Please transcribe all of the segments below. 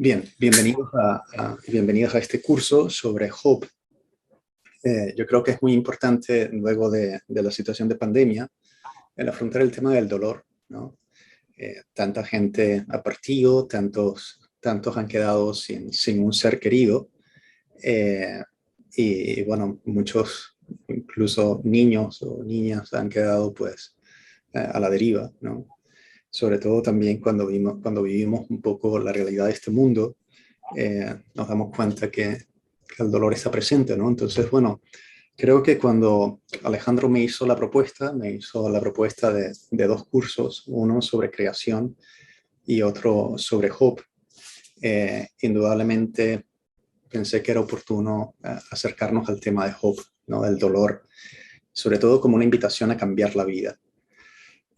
Bien, bienvenidos a este curso sobre Job. Yo creo que es muy importante, luego de la situación de pandemia, el afrontar el tema del dolor, ¿no? Tanta gente ha partido, tantos han quedado sin un ser querido, eh, y bueno, muchos, incluso niños o niñas, han quedado pues a la deriva, ¿no? Sobre todo también cuando vivimos un poco la realidad de este mundo, nos damos cuenta que el dolor está presente, ¿no? Entonces, bueno, creo que cuando Alejandro me hizo la propuesta de dos cursos, uno sobre creación y otro sobre Job, indudablemente pensé que era oportuno acercarnos al tema de Job, ¿no? Del dolor, sobre todo como una invitación a cambiar la vida.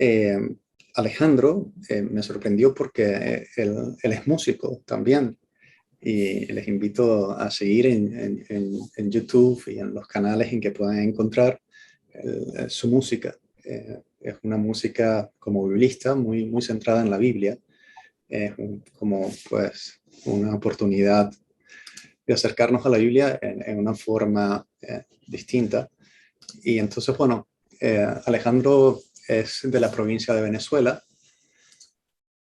Eh, Alejandro me sorprendió porque él es músico también, y les invito a seguir en YouTube y en los canales en que puedan encontrar su música. Es una música como biblista, muy centrada en la Biblia. Como pues una oportunidad de acercarnos a la Biblia en una forma distinta. Y entonces, bueno, Alejandro es de la provincia de Venezuela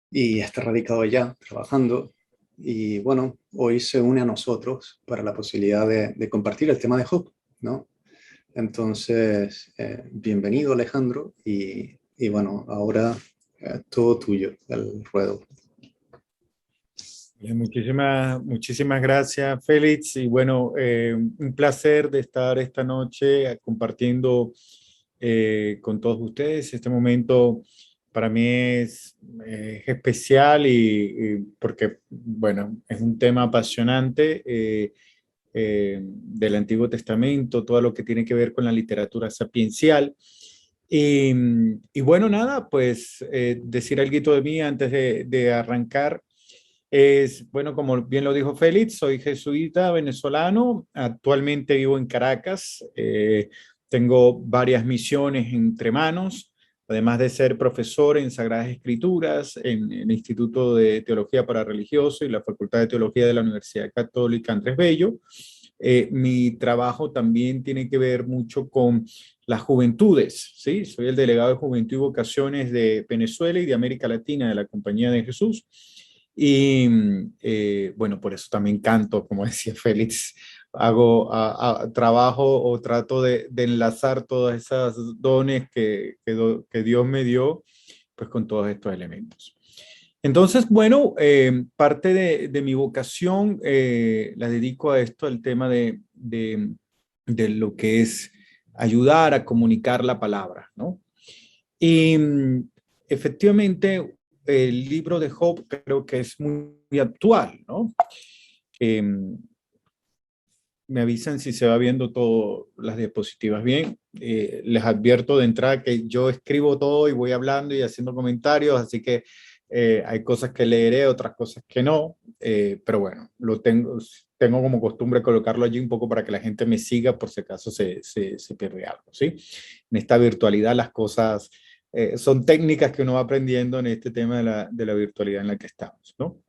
y está radicado allá, trabajando. Y bueno, hoy se une a nosotros para la posibilidad de compartir el tema de Job, ¿no? Entonces, bienvenido Alejandro y bueno, ahora todo tuyo, el ruedo. Muchísimas gracias, Félix. Y bueno, un placer de estar esta noche compartiendo con todos ustedes. Este momento para mí es especial y porque, bueno, es un tema apasionante del Antiguo Testamento, todo lo que tiene que ver con la literatura sapiencial. Y, y bueno, nada, pues decir algo de mí antes de arrancar. Es, bueno, como bien lo dijo Félix, soy jesuita venezolano, actualmente vivo en Caracas, tengo varias misiones entre manos, además de ser profesor en Sagradas Escrituras, en el Instituto de Teología para Religiosos y la Facultad de Teología de la Universidad Católica Andrés Bello. Mi trabajo también tiene que ver mucho con las juventudes, ¿sí? Soy el delegado de Juventud y Vocaciones de Venezuela y de América Latina de la Compañía de Jesús. Y bueno, por eso también canto, como decía Félix, trabajo o trato de enlazar todas esas dones que Dios me dio, pues con todos estos elementos. Entonces, bueno, parte de mi vocación la dedico a esto, al tema de lo que es ayudar a comunicar la palabra, ¿no? Y efectivamente, el libro de Job creo que es muy actual, ¿no? Eh, Me avisan si se va viendo todo las diapositivas bien. Les advierto de entrada que yo escribo todo y voy hablando y haciendo comentarios, así que hay cosas que leeré, otras cosas que no, pero bueno, tengo como costumbre colocarlo allí un poco para que la gente me siga por si acaso se pierde algo, ¿sí? En esta virtualidad las cosas son técnicas que uno va aprendiendo en este tema de la virtualidad en la que estamos, ¿no?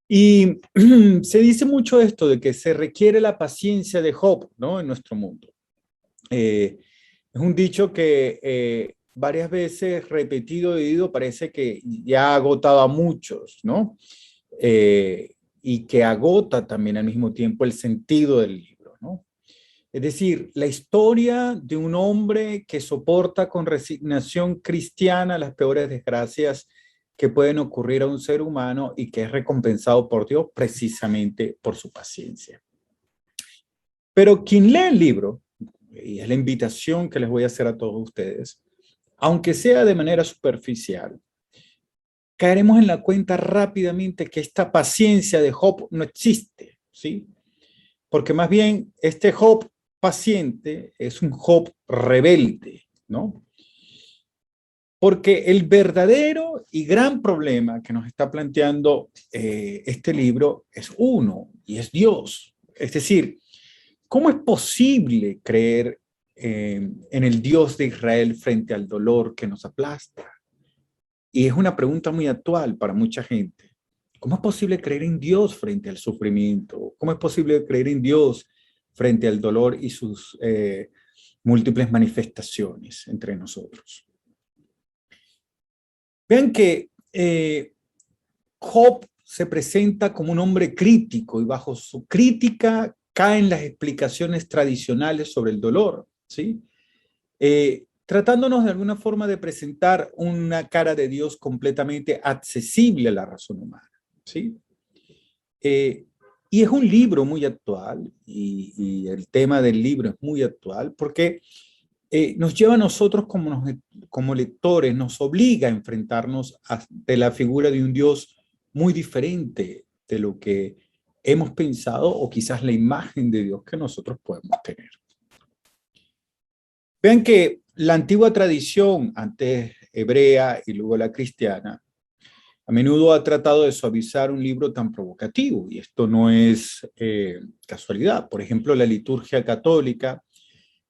Y se dice mucho esto de que se requiere la paciencia de Job, ¿no? En nuestro mundo. Es un dicho que varias veces repetido y oído parece que ya ha agotado a muchos, ¿no? Y que agota también al mismo tiempo el sentido del libro, ¿no? Es decir, la historia de un hombre que soporta con resignación cristiana las peores desgracias que pueden ocurrir a un ser humano y que es recompensado por Dios precisamente por su paciencia. Pero quien lee el libro, y es la invitación que les voy a hacer a todos ustedes, aunque sea de manera superficial, caeremos en la cuenta rápidamente que esta paciencia de Job no existe, ¿sí? Porque más bien este Job paciente es un Job rebelde, ¿no? Porque el verdadero y gran problema que nos está planteando este libro es uno, y es Dios. Es decir, ¿cómo es posible creer en el Dios de Israel frente al dolor que nos aplasta? Y es una pregunta muy actual para mucha gente. ¿Cómo es posible creer en Dios frente al sufrimiento? ¿Cómo es posible creer en Dios frente al dolor y sus múltiples manifestaciones entre nosotros? Vean que Job se presenta como un hombre crítico y bajo su crítica caen las explicaciones tradicionales sobre el dolor, ¿sí? Tratándonos de alguna forma de presentar una cara de Dios completamente accesible a la razón humana, ¿sí? Y es un libro muy actual y el tema del libro es muy actual porque nos lleva a nosotros como lectores, nos obliga a enfrentarnos ante la figura de un Dios muy diferente de lo que hemos pensado o quizás la imagen de Dios que nosotros podemos tener. Vean que la antigua tradición, antes hebrea y luego la cristiana, a menudo ha tratado de suavizar un libro tan provocativo, y esto no es casualidad. Por ejemplo, la liturgia católica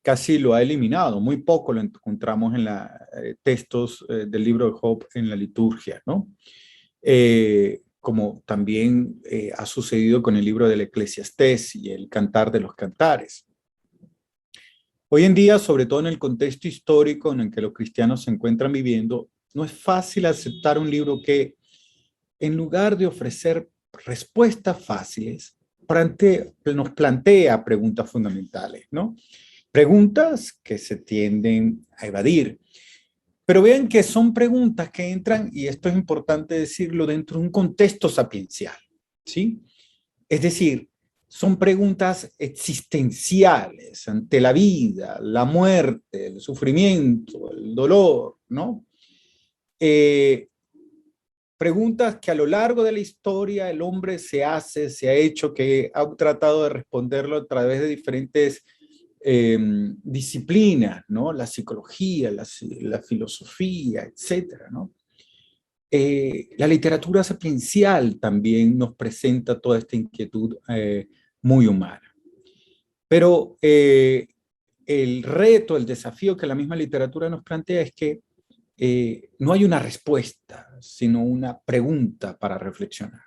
casi lo ha eliminado, muy poco lo encontramos en los textos del libro de Job en la liturgia, ¿no? Como también ha sucedido con el libro del Eclesiastés y el Cantar de los Cantares. Hoy en día, sobre todo en el contexto histórico en el que los cristianos se encuentran viviendo, no es fácil aceptar un libro que, en lugar de ofrecer respuestas fáciles, nos plantea preguntas fundamentales, ¿no? Preguntas que se tienden a evadir. Pero vean que son preguntas que entran, y esto es importante decirlo, dentro de un contexto sapiencial, ¿sí? Es decir, son preguntas existenciales ante la vida, la muerte, el sufrimiento, el dolor, ¿no? Preguntas que a lo largo de la historia el hombre se ha hecho, que ha tratado de responderlo a través de diferentes disciplinas, ¿no? La psicología, la filosofía, etcétera, ¿no? La literatura sapiencial también nos presenta toda esta inquietud muy humana. Pero el reto, el desafío que la misma literatura nos plantea es que no hay una respuesta, sino una pregunta para reflexionar.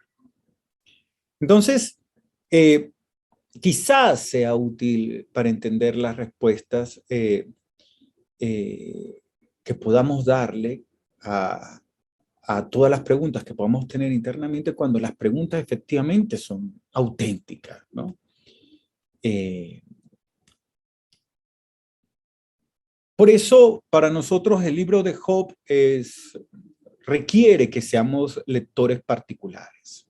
Entonces, quizás sea útil para entender las respuestas que podamos darle a todas las preguntas que podamos tener internamente cuando las preguntas efectivamente son auténticas, ¿no? Por eso, para nosotros el libro de Job requiere que seamos lectores particulares.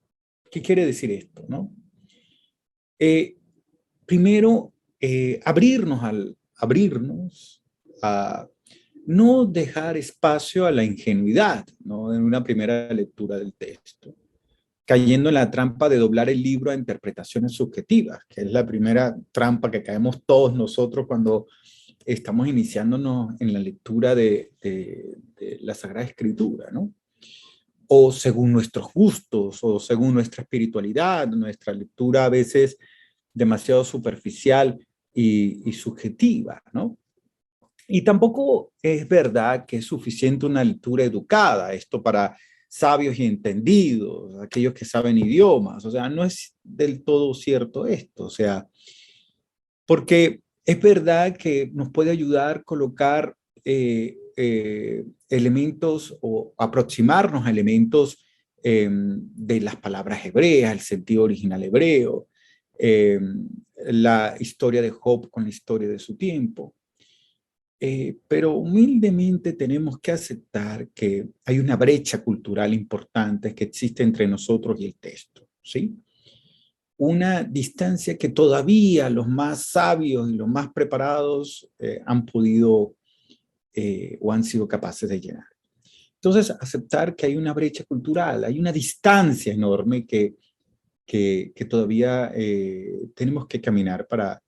¿Qué quiere decir esto, no? Primero, abrirnos a no dejar espacio a la ingenuidad, ¿no? En una primera lectura del texto, cayendo en la trampa de doblar el libro a interpretaciones subjetivas, que es la primera trampa que caemos todos nosotros cuando estamos iniciándonos en la lectura de la Sagrada Escritura, ¿no? O según nuestros gustos, o según nuestra espiritualidad, nuestra lectura a veces demasiado superficial y subjetiva, ¿no? Y tampoco es verdad que es suficiente una lectura educada, esto para sabios y entendidos, aquellos que saben idiomas, o sea, no es del todo cierto esto, o sea, porque es verdad que nos puede ayudar a colocar elementos o aproximarnos a elementos de las palabras hebreas, el sentido original hebreo, eh, la historia de Job con la historia de su tiempo. Pero humildemente tenemos que aceptar que hay una brecha cultural importante que existe entre nosotros y el texto, ¿sí? Una distancia que todavía los más sabios y los más preparados han podido o han sido capaces de llenar. Entonces, aceptar que hay una brecha cultural, hay una distancia enorme que todavía tenemos que caminar para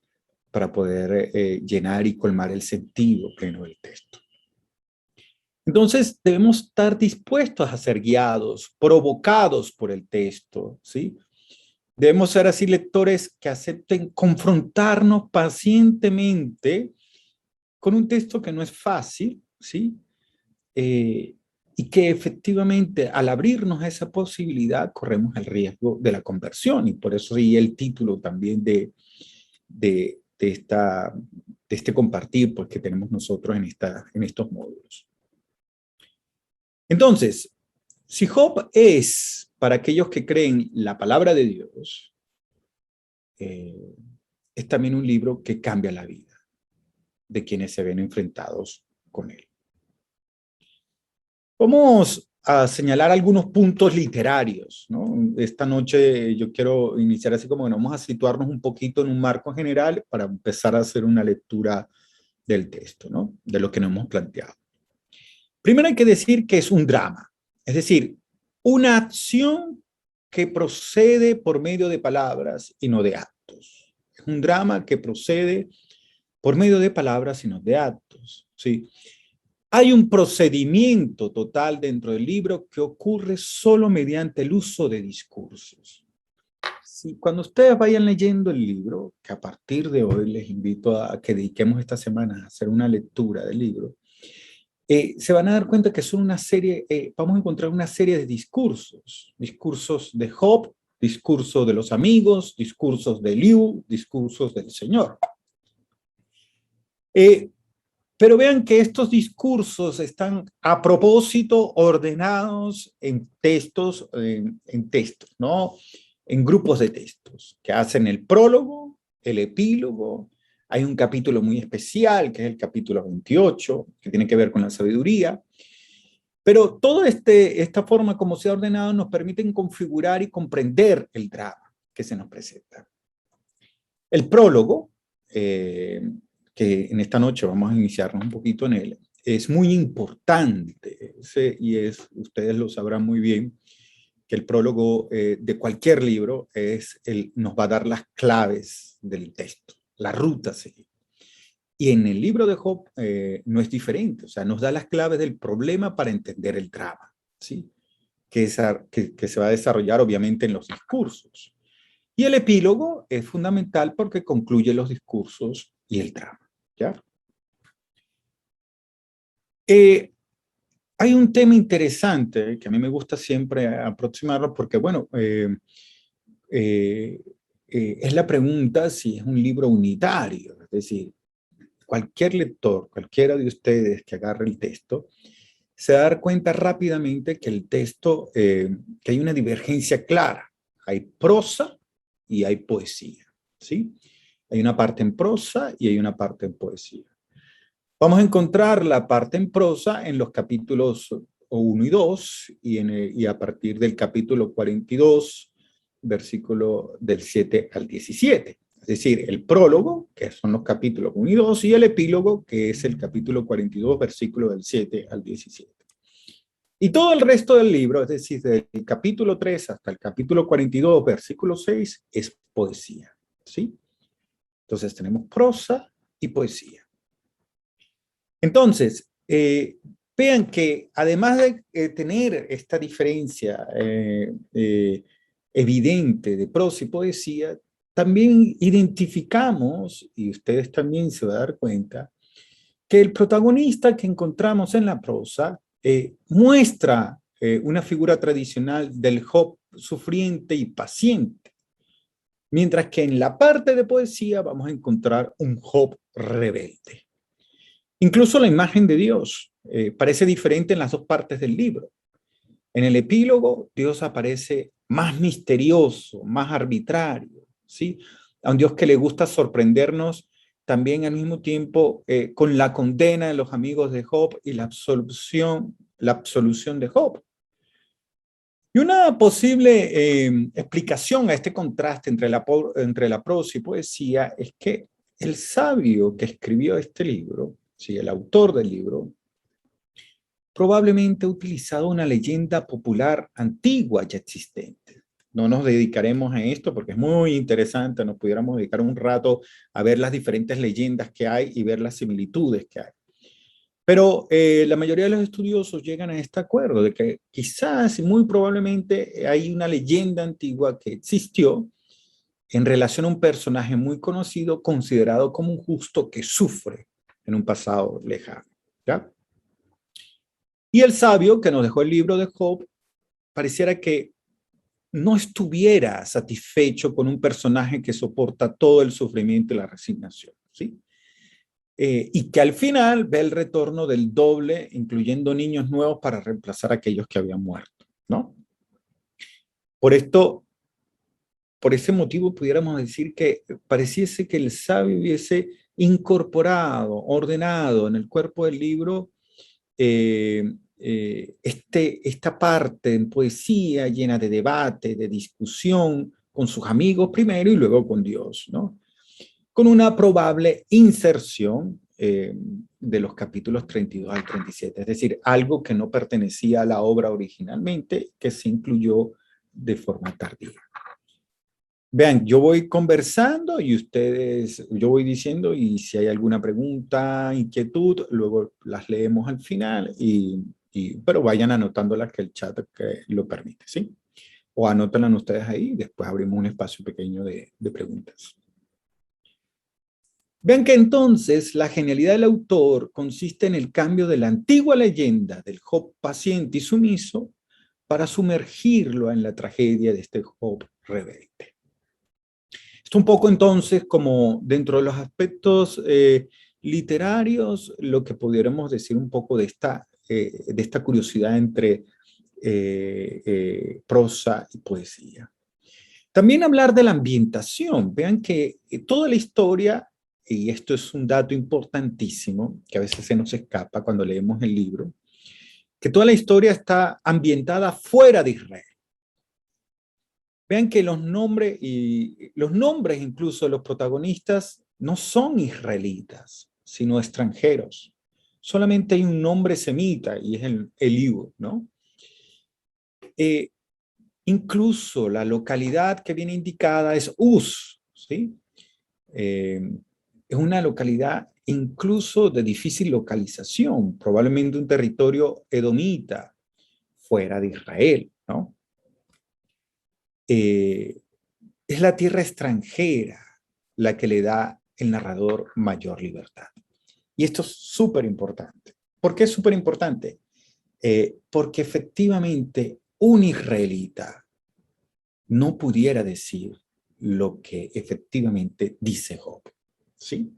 poder llenar y colmar el sentido pleno del texto. Entonces, debemos estar dispuestos a ser guiados, provocados por el texto, ¿sí? Debemos ser así lectores que acepten confrontarnos pacientemente con un texto que no es fácil, ¿sí? y que efectivamente al abrirnos a esa posibilidad corremos el riesgo de la conversión, y por eso y el título también de este compartir pues, que tenemos nosotros en estos módulos. Entonces, si Job es, para aquellos que creen, la palabra de Dios, es también un libro que cambia la vida de quienes se ven enfrentados con él. Vamos a señalar algunos puntos literarios, ¿no? Esta noche yo quiero iniciar así como que vamos a situarnos un poquito en un marco general para empezar a hacer una lectura del texto, ¿no? De lo que nos hemos planteado. Primero hay que decir que es un drama, es decir, una acción que procede por medio de palabras y no de actos. Es un drama que procede por medio de palabras y no de actos, ¿sí? Hay un procedimiento total dentro del libro que ocurre solo mediante el uso de discursos. Sí, cuando ustedes vayan leyendo el libro, que a partir de hoy les invito a que dediquemos esta semana a hacer una lectura del libro, se van a dar cuenta que son una serie, vamos a encontrar una serie de discursos. Discursos de Job, discursos de los amigos, discursos de Eliú, discursos del Señor. Pero vean que estos discursos están a propósito ordenados en textos, ¿no? En grupos de textos que hacen el prólogo, el epílogo. Hay un capítulo muy especial, que es el capítulo 28, que tiene que ver con la sabiduría. Pero toda esta forma como se ha ordenado nos permite configurar y comprender el drama que se nos presenta. El prólogo, que en esta noche vamos a iniciarnos un poquito en él, es muy importante, ustedes lo sabrán muy bien, que el prólogo de cualquier libro nos va a dar las claves del texto, la ruta a seguir. Y en el libro de Job no es diferente, o sea, nos da las claves del problema para entender el drama, ¿sí? Que se va a desarrollar obviamente en los discursos. Y el epílogo es fundamental porque concluye los discursos y el drama, ¿ya? Hay un tema interesante que a mí me gusta siempre aproximarlo porque, bueno, es la pregunta si es un libro unitario, es decir, cualquier lector, cualquiera de ustedes que agarre el texto, se va a dar cuenta rápidamente que el texto, que hay una divergencia clara. Hay prosa y hay poesía, ¿sí? Hay una parte en prosa y hay una parte en poesía. Vamos a encontrar la parte en prosa en los capítulos 1 y 2 y a partir del capítulo 42, versículo del 7 al 17. Es decir, el prólogo, que son los capítulos 1 y 2, y el epílogo, que es el capítulo 42, versículo del 7 al 17. Y todo el resto del libro, es decir, del capítulo 3 hasta el capítulo 42, versículo 6, es poesía, ¿sí? Entonces tenemos prosa y poesía. Entonces, vean que además de tener esta diferencia evidente de prosa y poesía, también identificamos, y ustedes también se van a dar cuenta, que el protagonista que encontramos en la prosa muestra una figura tradicional del Job sufriente y paciente, mientras que en la parte de poesía vamos a encontrar un Job rebelde. Incluso la imagen de Dios parece diferente en las dos partes del libro. En el epílogo, Dios aparece más misterioso, más arbitrario, ¿sí? A un Dios que le gusta sorprendernos también al mismo tiempo con la condena de los amigos de Job y la absolución de Job. Y una posible explicación a este contraste entre la prosa y poesía es que el sabio que escribió este libro, ¿sí? El autor del libro, probablemente ha utilizado una leyenda popular antigua ya existente. No nos dedicaremos a esto porque es muy interesante, nos pudiéramos dedicar un rato a ver las diferentes leyendas que hay y ver las similitudes que hay. Pero la mayoría de los estudiosos llegan a este acuerdo de que quizás y muy probablemente hay una leyenda antigua que existió en relación a un personaje muy conocido considerado como un justo que sufre en un pasado lejano, ¿ya? Y el sabio que nos dejó el libro de Job pareciera que no estuviera satisfecho con un personaje que soporta todo el sufrimiento y la resignación, ¿sí? Y que al final ve el retorno del doble, incluyendo niños nuevos para reemplazar a aquellos que habían muerto, ¿no? Por esto, por ese motivo pudiéramos decir que pareciese que el sabio hubiese incorporado, ordenado en el cuerpo del libro esta parte en poesía llena de debate, de discusión con sus amigos primero y luego con Dios, ¿no? Con una probable inserción de los capítulos 32 al 37, es decir, algo que no pertenecía a la obra originalmente, que se incluyó de forma tardía. Vean, yo voy conversando y ustedes, yo voy diciendo y si hay alguna pregunta, inquietud, luego las leemos al final, pero vayan anotándolas que el chat que lo permite, ¿sí? O anótenlas ustedes ahí y después abrimos un espacio pequeño de preguntas. Vean que entonces la genialidad del autor consiste en el cambio de la antigua leyenda del Job paciente y sumiso para sumergirlo en la tragedia de este Job rebelde. Esto un poco entonces como dentro de los aspectos literarios, lo que pudiéramos decir un poco de esta curiosidad entre prosa y poesía. También hablar de la ambientación. Vean que toda la historia, y esto es un dato importantísimo, que a veces se nos escapa cuando leemos el libro, que toda la historia está ambientada fuera de Israel. Vean que los nombres incluso de los protagonistas no son israelitas, sino extranjeros. Solamente hay un nombre semita y es el Eliú, ¿no? Incluso la localidad que viene indicada es Uz, ¿sí? Es una localidad incluso de difícil localización, probablemente un territorio edomita fuera de Israel, ¿no? Es la tierra extranjera la que le da el narrador mayor libertad. Y esto es súper importante. ¿Por qué es súper importante? Porque efectivamente un israelita no pudiera decir lo que efectivamente dice Job, ¿sí?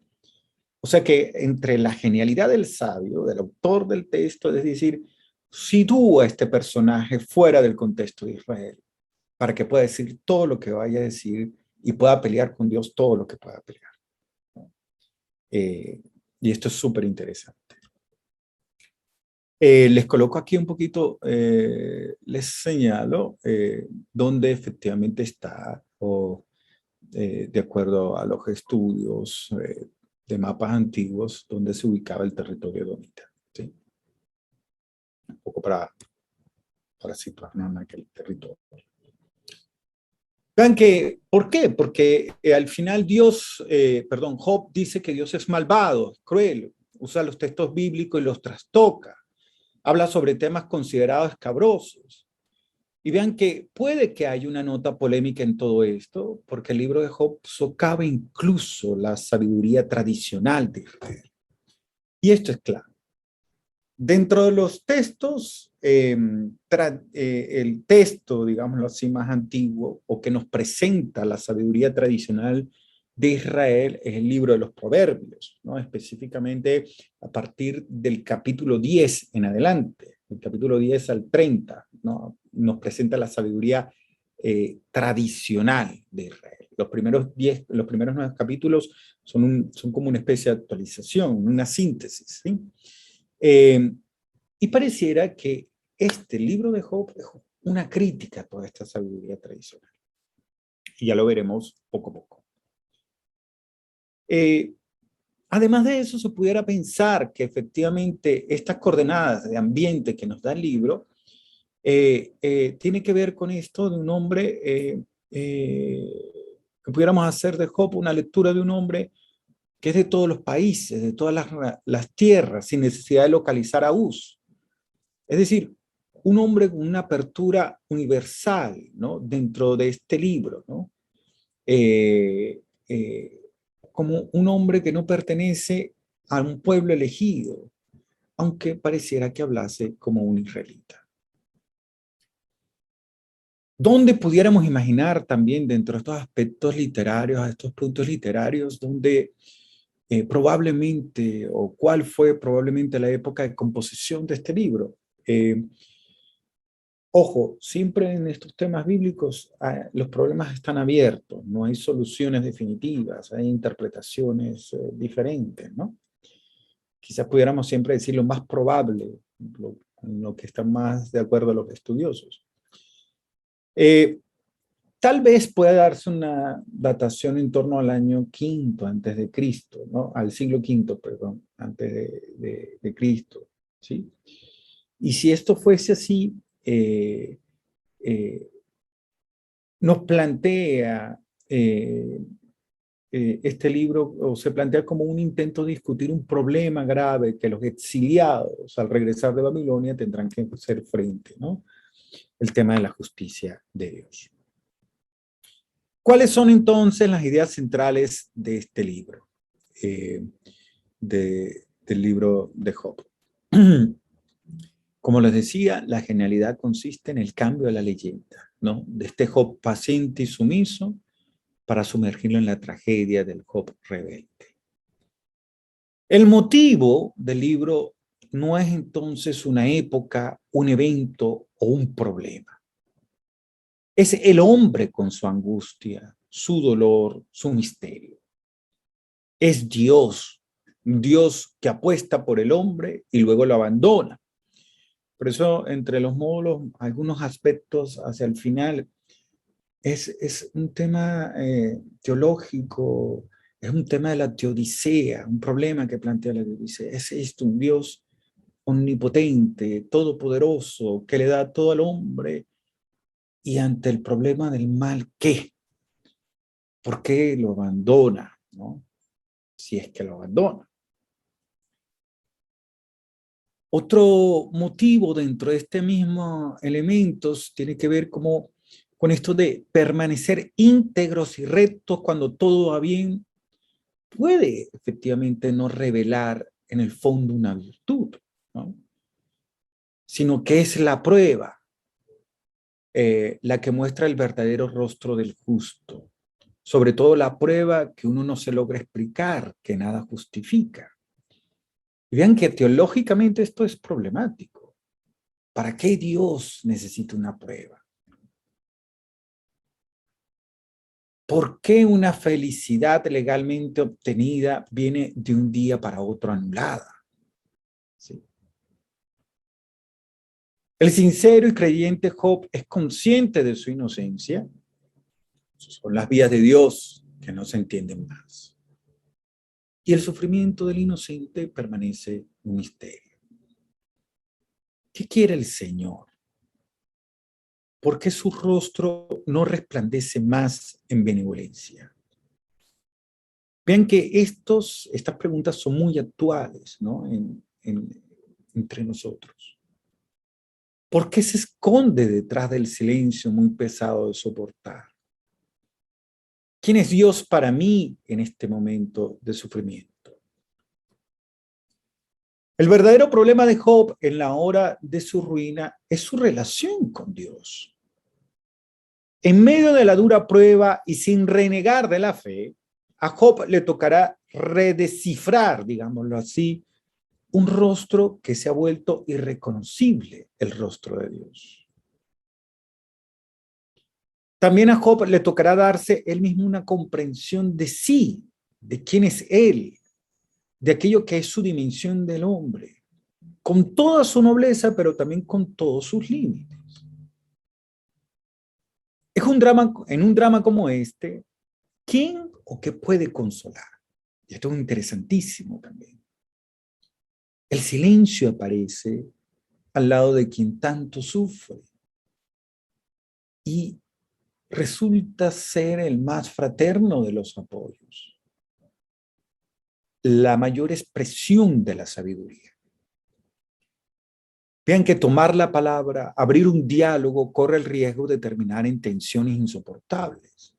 O sea que entre la genialidad del sabio, del autor del texto, es decir, sitúa a este personaje fuera del contexto de Israel, para que pueda decir todo lo que vaya a decir y pueda pelear con Dios todo lo que pueda pelear. Y esto es súper interesante. Les coloco aquí un poquito, les señalo dónde efectivamente está, de acuerdo a los estudios de mapas antiguos, donde se ubicaba el territorio edomita, ¿sí? Un poco para situarnos en aquel territorio. Vean que, ¿por qué? Porque al final Job dice que Dios es malvado, es cruel, usa los textos bíblicos y los trastoca, habla sobre temas considerados escabrosos. Y vean que puede que haya una nota polémica en todo esto, porque el libro de Job socava incluso la sabiduría tradicional de Israel. Y esto es claro. Dentro de los textos, el texto, digámoslo así, más antiguo o que nos presenta la sabiduría tradicional de Israel es el libro de los Proverbios, ¿no? Específicamente a partir del capítulo 10 en adelante, del capítulo 10 al 30, ¿no? Nos presenta la sabiduría tradicional de Israel. Los primeros 9 capítulos son como una especie de actualización, una síntesis, ¿sí? Y pareciera que este libro de Job es una crítica a toda esta sabiduría tradicional. Y ya lo veremos poco a poco. Además de eso, se pudiera pensar que efectivamente estas coordenadas de ambiente que nos da el libro tiene que ver con esto de un hombre, que pudiéramos hacer de Job una lectura de un hombre que es de todos los países, de todas las tierras, sin necesidad de localizar a Uz. Es decir, un hombre con una apertura universal, ¿no? Dentro de este libro, ¿no? Como un hombre que no pertenece a un pueblo elegido, aunque pareciera que hablase como un israelita. ¿Dónde pudiéramos imaginar también dentro de estos aspectos literarios, estos puntos literarios, donde probablemente, o cuál fue probablemente la época de composición de este libro? Ojo, siempre en estos temas bíblicos los problemas están abiertos, no hay soluciones definitivas, hay interpretaciones diferentes, ¿no? Quizás pudiéramos siempre decir lo más probable, lo que está más de acuerdo a los estudiosos. Tal vez pueda darse una datación en torno al año V antes de Cristo, ¿no? Al siglo V, perdón, antes de Cristo, ¿sí? Y si esto fuese así, nos plantea este libro, o se plantea como un intento de discutir un problema grave que los exiliados al regresar de Babilonia tendrán que hacer frente, ¿no? El tema de la justicia de Dios. ¿Cuáles son entonces las ideas centrales de este libro? Del libro de Job. Como les decía, la genialidad consiste en el cambio de la leyenda, ¿no? De este Job paciente y sumiso para sumergirlo en la tragedia del Job rebelde. El motivo del libro no es entonces una época, un evento o un problema. Es el hombre con su angustia, su dolor, su misterio. Es Dios, Dios que apuesta por el hombre y luego lo abandona. Por eso, entre los módulos, algunos aspectos hacia el final, es un tema teológico, es un tema de la teodicea, un problema que plantea la teodicea. Es esto, un Dios omnipotente, todopoderoso, que le da todo al hombre, y ante el problema del mal, ¿qué? ¿Por qué lo abandona? ¿No? Si es que lo abandona. Otro motivo dentro de este mismo elementos tiene que ver como con esto de permanecer íntegros y rectos cuando todo va bien, puede efectivamente no revelar en el fondo una virtud, ¿no? Sino que es la prueba la que muestra el verdadero rostro del justo. Sobre todo la prueba que uno no se logra explicar, que nada justifica. Y vean que teológicamente esto es problemático. ¿Para qué Dios necesita una prueba? ¿Por qué una felicidad legalmente obtenida viene de un día para otro anulada? ¿Sí? El sincero y creyente Job es consciente de su inocencia. Son las vías de Dios que no se entienden más. Y el sufrimiento del inocente permanece un misterio. ¿Qué quiere el Señor? ¿Por qué su rostro no resplandece más en benevolencia? Vean que estas preguntas son muy actuales, ¿no? Entre nosotros. ¿Por qué se esconde detrás del silencio muy pesado de soportar? ¿Quién es Dios para mí en este momento de sufrimiento? El verdadero problema de Job en la hora de su ruina es su relación con Dios. En medio de la dura prueba y sin renegar de la fe, a Job le tocará redescifrar, digámoslo así, un rostro que se ha vuelto irreconocible, el rostro de Dios. También a Job le tocará darse él mismo una comprensión de sí, de quién es él, de aquello que es su dimensión del hombre, con toda su nobleza, pero también con todos sus límites. Es un drama, en un drama como este, ¿quién o qué puede consolar? Y esto es interesantísimo también. El silencio aparece al lado de quien tanto sufre y resulta ser el más fraterno de los apoyos, la mayor expresión de la sabiduría. Vean que tomar la palabra, abrir un diálogo, corre el riesgo de terminar en tensiones insoportables.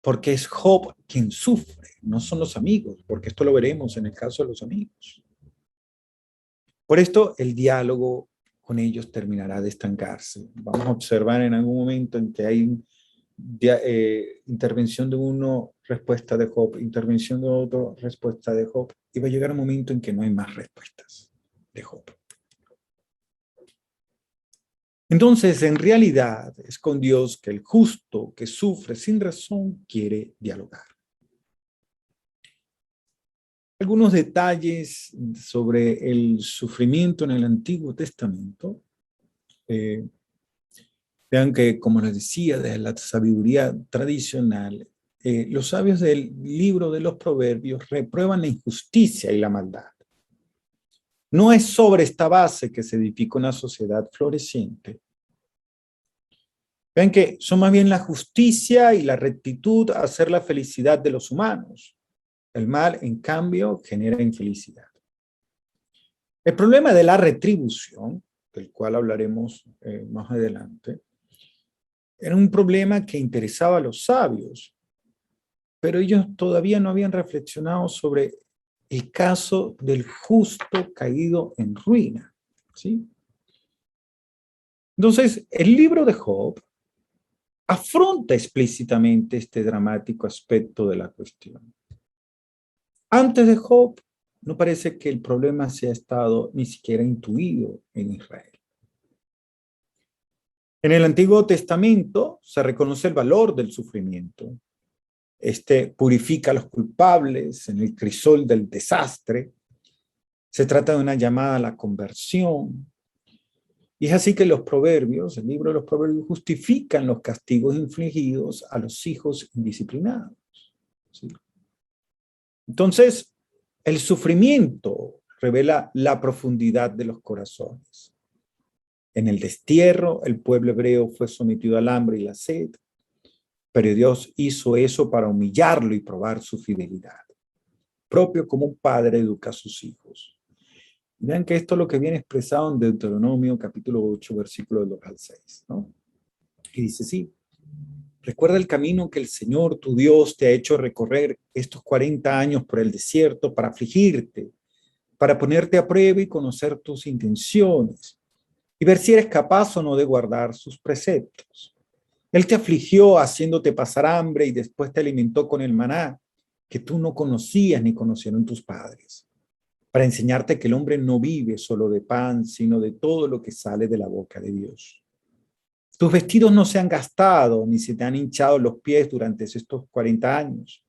Porque es Job quien sufre, no son los amigos, porque esto lo veremos en el caso de los amigos. Por esto, el diálogo con ellos terminará de estancarse. Vamos a observar en algún momento en que hay intervención de uno, respuesta de Job, intervención de otro, respuesta de Job, y va a llegar un momento en que no hay más respuestas de Job. Entonces, en realidad, es con Dios que el justo que sufre sin razón quiere dialogar. Algunos detalles sobre el sufrimiento en el Antiguo Testamento. Vean que, como les decía, de la sabiduría tradicional, los sabios del libro de los Proverbios reprueban la injusticia y la maldad. No es sobre esta base que se edifica una sociedad floreciente. Vean que son más bien la justicia y la rectitud a hacer la felicidad de los humanos. El mal, en cambio, genera infelicidad. El problema de la retribución, del cual hablaremos más adelante, era un problema que interesaba a los sabios, pero ellos todavía no habían reflexionado sobre el caso del justo caído en ruina, ¿sí? Entonces, el libro de Job afronta explícitamente este dramático aspecto de la cuestión. Antes de Job, no parece que el problema se ha estado ni siquiera intuido en Israel. En el Antiguo Testamento se reconoce el valor del sufrimiento. Este purifica a los culpables en el crisol del desastre. Se trata de una llamada a la conversión. Y es así que los proverbios, el libro de los proverbios, justifican los castigos infligidos a los hijos indisciplinados, ¿sí? Entonces, el sufrimiento revela la profundidad de los corazones. En el destierro, el pueblo hebreo fue sometido al hambre y la sed, pero Dios hizo eso para humillarlo y probar su fidelidad, propio como un padre educa a sus hijos. Vean que esto es lo que viene expresado en Deuteronomio capítulo 8, versículo 2 al 6, ¿no? Y dice, sí, recuerda el camino que el Señor, tu Dios, te ha hecho recorrer estos 40 años por el desierto para afligirte, para ponerte a prueba y conocer tus intenciones, y ver si eres capaz o no de guardar sus preceptos. Él te afligió haciéndote pasar hambre y después te alimentó con el maná, que tú no conocías ni conocieron tus padres, para enseñarte que el hombre no vive solo de pan, sino de todo lo que sale de la boca de Dios. Tus vestidos no se han gastado, ni se te han hinchado los pies durante estos 40 años,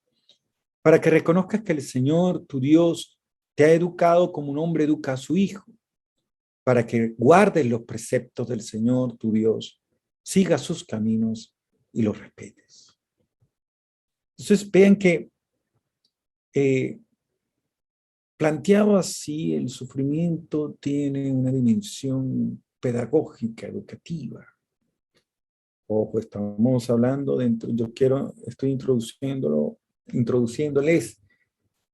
para que reconozcas que el Señor, tu Dios, te ha educado como un hombre educa a su hijo, para que guardes los preceptos del Señor, tu Dios, sigas sus caminos y los respetes. Entonces, vean que planteado así, el sufrimiento tiene una dimensión pedagógica, educativa. Ojo, estamos hablando estoy introduciéndoles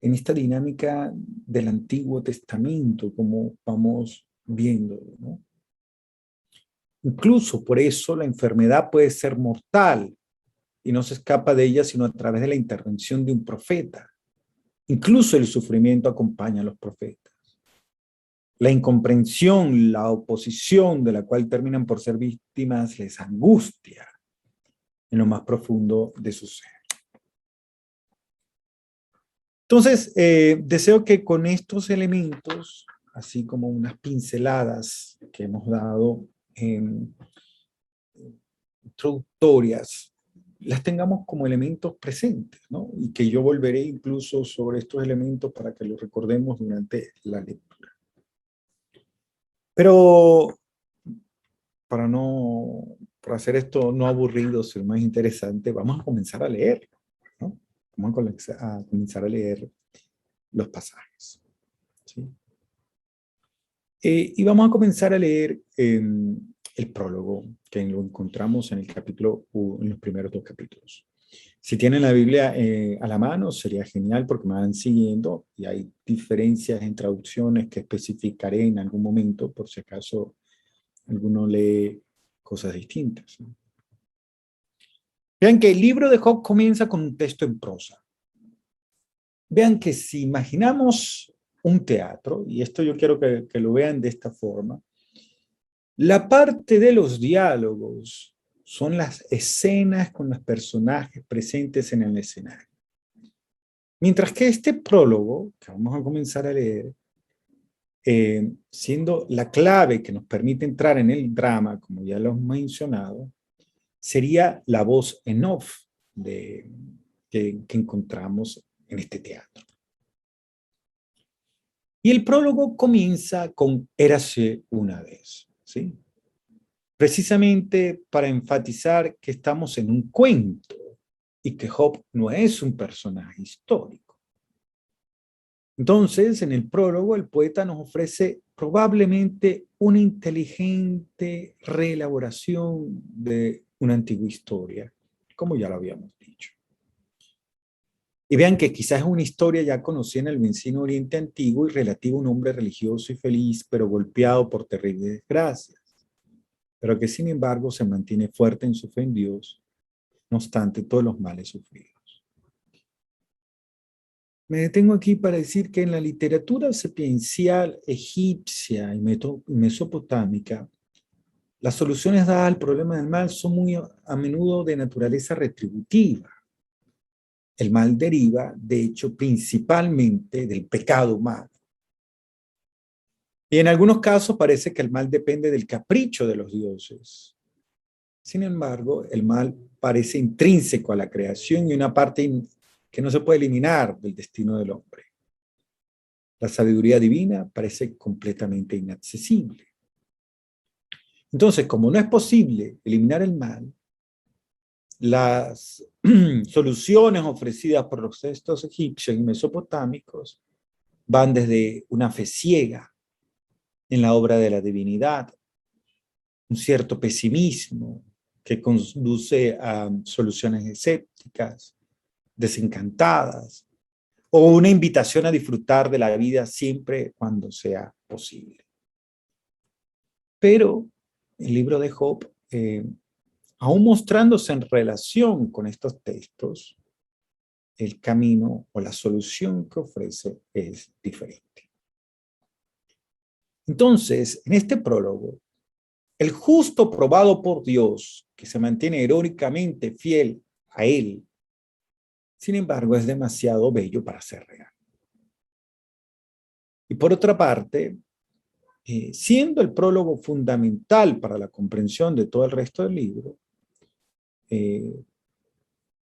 en esta dinámica del Antiguo Testamento, como vamos viendo, ¿no? Incluso por eso la enfermedad puede ser mortal y no se escapa de ella sino a través de la intervención de un profeta. Incluso el sufrimiento acompaña a los profetas. La incomprensión, la oposición de la cual terminan por ser víctimas les angustia en lo más profundo de su ser. Entonces, deseo que con estos elementos, así como unas pinceladas que hemos dado introductorias, las tengamos como elementos presentes, ¿no? Y que yo volveré incluso sobre estos elementos para que los recordemos durante la lectura. Pero para hacer esto no aburrido, sino más interesante, vamos a comenzar a leer, ¿no? Vamos a comenzar a leer los pasajes, ¿sí? Y vamos a comenzar a leer el prólogo, que lo encontramos en el capítulo, en los primeros 2 capítulos. Si tienen la Biblia a la mano, sería genial porque me van siguiendo y hay diferencias en traducciones que especificaré en algún momento, por si acaso alguno lee cosas distintas, ¿no? Vean que el libro de Job comienza con un texto en prosa. Vean que si imaginamos un teatro, y esto yo quiero que lo vean de esta forma. La parte de los diálogos son las escenas con los personajes presentes en el escenario. Mientras que este prólogo, que vamos a comenzar a leer, siendo la clave que nos permite entrar en el drama, como ya lo hemos mencionado, sería la voz en off que encontramos en este teatro. Y el prólogo comienza con Érase una vez, ¿sí? Precisamente para enfatizar que estamos en un cuento y que Job no es un personaje histórico. Entonces, en el prólogo, el poeta nos ofrece probablemente una inteligente reelaboración de una antigua historia, como ya lo habíamos dicho. Y vean que quizás es una historia ya conocida en el vecino Oriente Antiguo y relativa a un hombre religioso y feliz, pero golpeado por terribles desgracias, pero que sin embargo se mantiene fuerte en su fe en Dios, no obstante todos los males sufridos. Me detengo aquí para decir que en la literatura sapiencial egipcia y mesopotámica, las soluciones dadas al problema del mal son muy a menudo de naturaleza retributiva. El mal deriva, de hecho, principalmente del pecado humano. Y en algunos casos parece que el mal depende del capricho de los dioses. Sin embargo, el mal parece intrínseco a la creación y una parte que no se puede eliminar del destino del hombre. La sabiduría divina parece completamente inaccesible. Entonces, como no es posible eliminar el mal, las soluciones ofrecidas por los textos egipcios y mesopotámicos van desde una fe ciega en la obra de la divinidad, un cierto pesimismo que conduce a soluciones escépticas, desencantadas, o una invitación a disfrutar de la vida siempre cuando sea posible. Pero el libro de Job, aún mostrándose en relación con estos textos, el camino o la solución que ofrece es diferente. Entonces, en este prólogo, el justo probado por Dios, que se mantiene heroicamente fiel a él, sin embargo, es demasiado bello para ser real. Y por otra parte, siendo el prólogo fundamental para la comprensión de todo el resto del libro,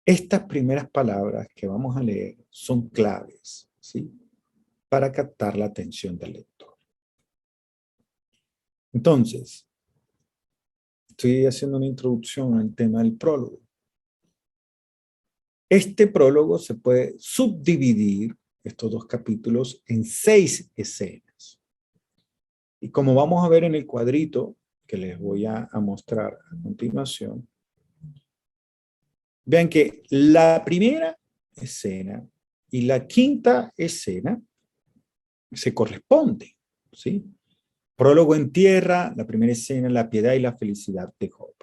estas primeras palabras que vamos a leer son claves, ¿sí?, para captar la atención del lector. Entonces, estoy haciendo una introducción al tema del prólogo. Este prólogo se puede subdividir, estos dos capítulos, en 6 escenas. Y como vamos a ver en el cuadrito que les voy a mostrar a continuación, vean que la primera escena y la quinta escena se corresponden, ¿sí? Prólogo en tierra, la primera escena, la piedad y la felicidad de Job.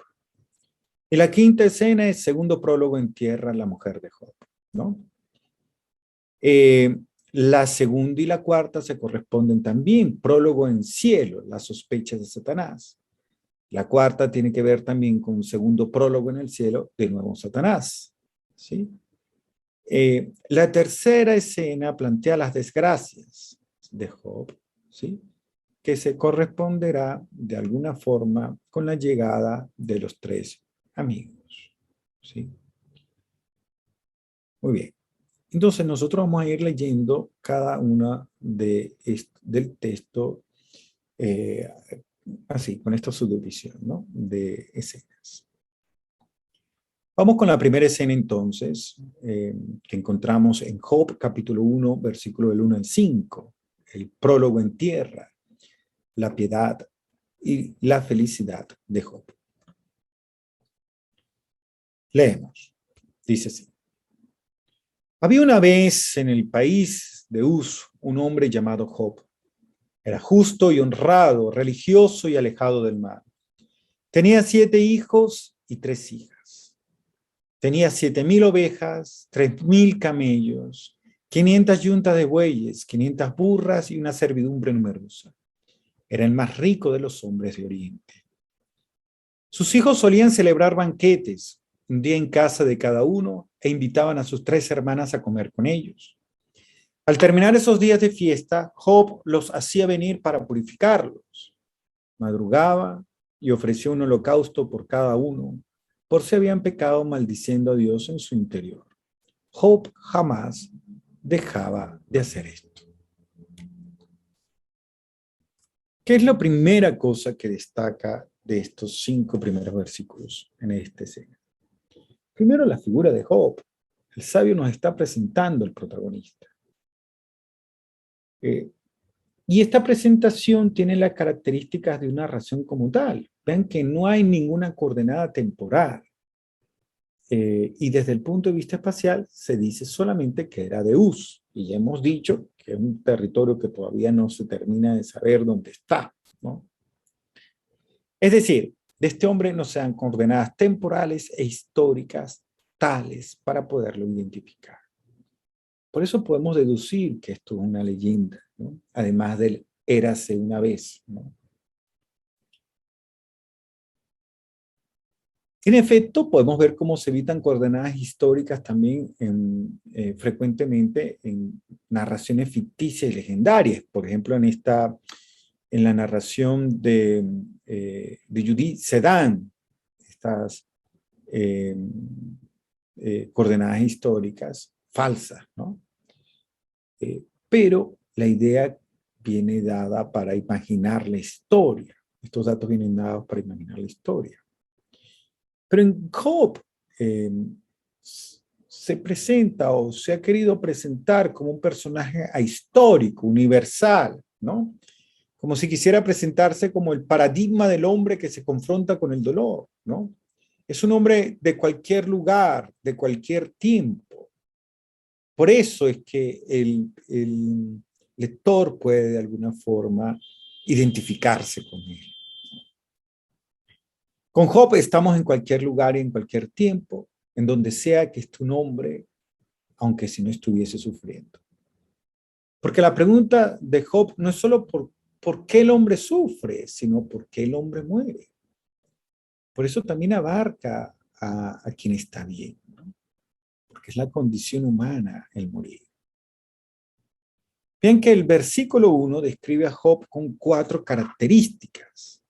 Y la quinta escena es segundo prólogo en tierra, la mujer de Job, ¿no? La segunda y la cuarta se corresponden también, prólogo en cielo, las sospechas de Satanás. La cuarta tiene que ver también con un segundo prólogo en el cielo, de nuevo Satanás, ¿sí? La tercera escena plantea las desgracias de Job, ¿sí?, que se corresponderá de alguna forma con la llegada de los 3 amigos, ¿sí? Muy bien. Entonces nosotros vamos a ir leyendo cada una del texto así, con esta subdivisión, ¿no?, de escenas. Vamos con la primera escena entonces, que encontramos en Job capítulo 1, versículo del 1 al 5, el prólogo en tierra, la piedad y la felicidad de Job. Leemos, dice así. Había una vez en el país de Uz un hombre llamado Job. Era justo y honrado, religioso y alejado del mal. Tenía 7 hijos y 3 hijas. Tenía 7,000 ovejas, 3,000 camellos 500 yuntas de bueyes, 500 burras y una servidumbre numerosa. Era el más rico de los hombres de Oriente. Sus hijos solían celebrar banquetes, un día en casa de cada uno, e invitaban a sus 3 hermanas a comer con ellos. Al terminar esos días de fiesta, Job los hacía venir para purificarlos. Madrugaba y ofreció un holocausto por cada uno, por si habían pecado maldiciendo a Dios en su interior. Job jamás dejaba de hacer esto. ¿Qué es la primera cosa que destaca de estos 5 primeros versículos en esta escena? Primero, la figura de Job. El sabio nos está presentando al protagonista. Y esta presentación tiene las características de una narración como tal. Vean que no hay ninguna coordenada temporal. Y desde el punto de vista espacial se dice solamente que era de Uz. Y ya hemos dicho que es un territorio que todavía no se termina de saber dónde está, ¿no? Es decir, de este hombre no se dan coordenadas temporales e históricas tales para poderlo identificar. Por eso podemos deducir que esto es una leyenda, ¿no? Además del érase una vez, ¿no? En efecto, podemos ver cómo se evitan coordenadas históricas también frecuentemente en narraciones ficticias y legendarias. Por ejemplo, en la narración de Judith Sedan, estas coordenadas históricas falsas, ¿no? Pero la idea viene dada para imaginar la historia. Estos datos vienen dados para imaginar la historia. Pero en Job se presenta o se ha querido presentar como un personaje ahistórico, universal, ¿no? Como si quisiera presentarse como el paradigma del hombre que se confronta con el dolor, ¿no? Es un hombre de cualquier lugar, de cualquier tiempo. Por eso es que el lector puede de alguna forma identificarse con él. Con Job estamos en cualquier lugar y en cualquier tiempo, en donde sea que esté un hombre, aunque si no estuviese sufriendo. Porque la pregunta de Job no es solo por qué el hombre sufre, sino por qué el hombre muere. Por eso también abarca a quien está bien, ¿no? Porque es la condición humana el morir. Bien que el versículo 1 describe a Job con 4 características.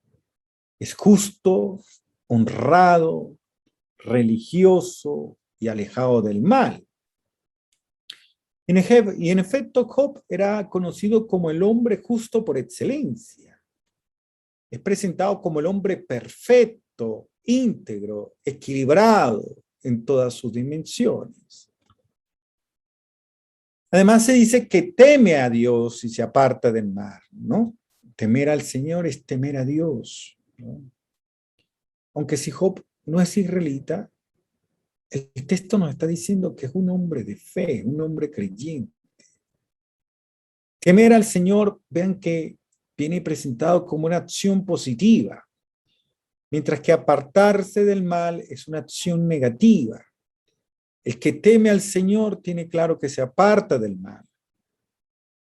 Es justo, honrado, religioso y alejado del mal. Y en efecto, Job era conocido como el hombre justo por excelencia. Es presentado como el hombre perfecto, íntegro, equilibrado en todas sus dimensiones. Además se dice que teme a Dios y se aparta del mal, ¿no? Temer al Señor es temer a Dios, ¿no? Aunque si Job no es israelita, el texto nos está diciendo que es un hombre de fe, un hombre creyente. Temer al Señor, vean que viene presentado como una acción positiva, mientras que apartarse del mal es una acción negativa. El que teme al Señor tiene claro que se aparta del mal,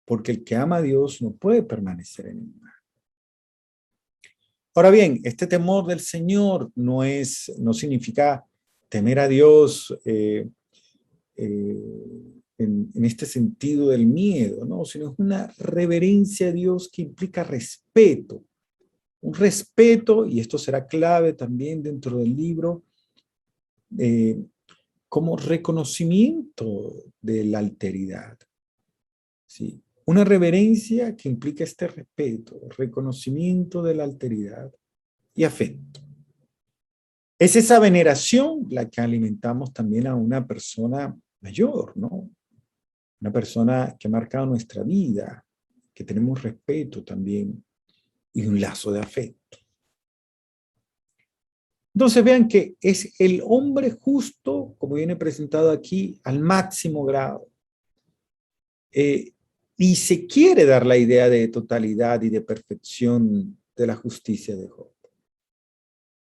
porque el que ama a Dios no puede permanecer en el mal. Ahora bien, este temor del Señor no significa temer a Dios en este sentido del miedo, ¿no? Sino es una reverencia a Dios que implica respeto. Un respeto, y esto será clave también dentro del libro, como reconocimiento de la alteridad. ¿Sí? Una reverencia que implica este respeto, reconocimiento de la alteridad y afecto. Es esa veneración la que alimentamos también a una persona mayor, ¿no? Una persona que ha marcado nuestra vida, que tenemos respeto también y un lazo de afecto. Entonces vean que es el hombre justo, como viene presentado aquí, al máximo grado. Y se quiere dar la idea de totalidad y de perfección de la justicia de Job.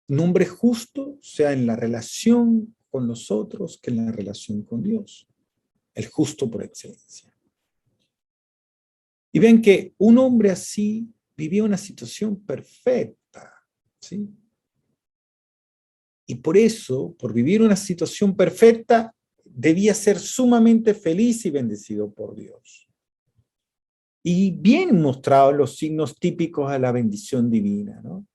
Un hombre justo, sea en la relación con los otros que en la relación con Dios. el justo por excelencia. Y ven que un hombre así vivía una situación perfecta, ¿sí? Y por eso, por vivir una situación perfecta, debía ser sumamente feliz y bendecido por Dios. Y bien mostrados los signos típicos de la bendición divina, ¿no?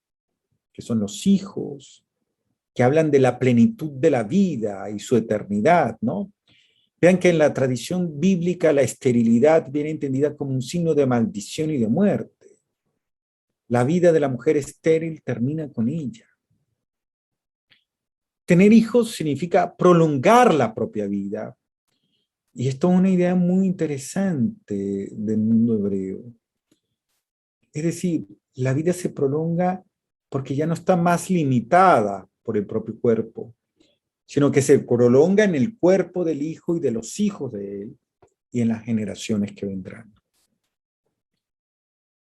Que son los hijos, que hablan de la plenitud de la vida y su eternidad, ¿no? Vean que en la tradición bíblica la esterilidad viene entendida como un signo de maldición y de muerte. La vida de la mujer estéril termina con ella. Tener hijos significa prolongar la propia vida. Y esto es una idea muy interesante del mundo hebreo. Es decir, la vida se prolonga porque ya no está más limitada por el propio cuerpo, sino que se prolonga en el cuerpo del hijo y de los hijos de él y en las generaciones que vendrán.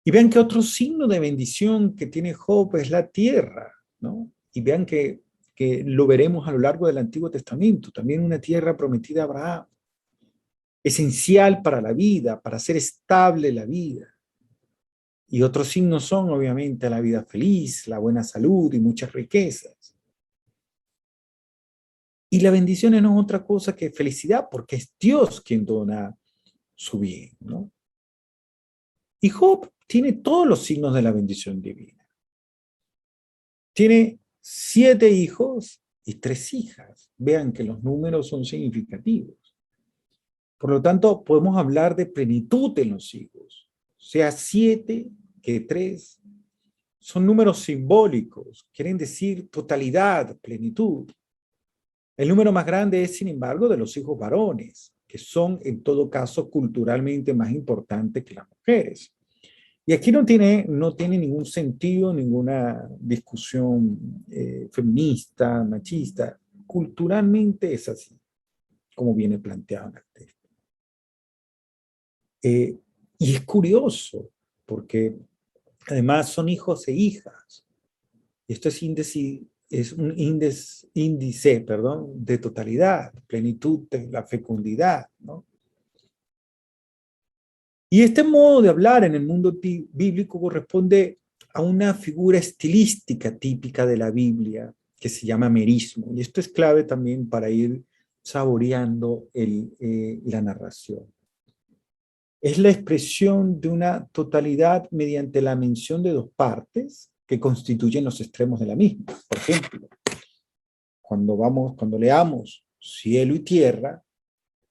Y vean que otro signo de bendición que tiene Job es la tierra, ¿no? Y vean que lo veremos a lo largo del Antiguo Testamento, también una tierra prometida a Abraham, esencial para la vida, para hacer estable la vida. Y otros signos son, obviamente, la vida feliz, la buena salud y muchas riquezas. Y la bendición no es otra cosa que felicidad, porque es Dios quien dona su bien, ¿no? Y Job tiene todos los signos de la bendición divina. Tiene 7 hijos y 3 hijas. Vean que los números son significativos. Por lo tanto, podemos hablar de plenitud en los hijos. Sea 7 que 3. Son números simbólicos, quieren decir totalidad, plenitud. El número más grande es, sin embargo, de los hijos varones, que son en todo caso culturalmente más importantes que las mujeres. Y aquí no tiene ningún sentido, ninguna discusión feminista, machista. Culturalmente es así, como viene planteado en el texto. Y es curioso, porque además son hijos e hijas. Esto es un índice, de totalidad, plenitud de la fecundidad, ¿no? Y este modo de hablar en el mundo bíblico corresponde a una figura estilística típica de la Biblia que se llama merismo. Y esto es clave también para ir saboreando la narración. Es la expresión de una totalidad mediante la mención de 2 partes que constituyen los extremos de la misma. Por ejemplo, cuando leamos cielo y tierra,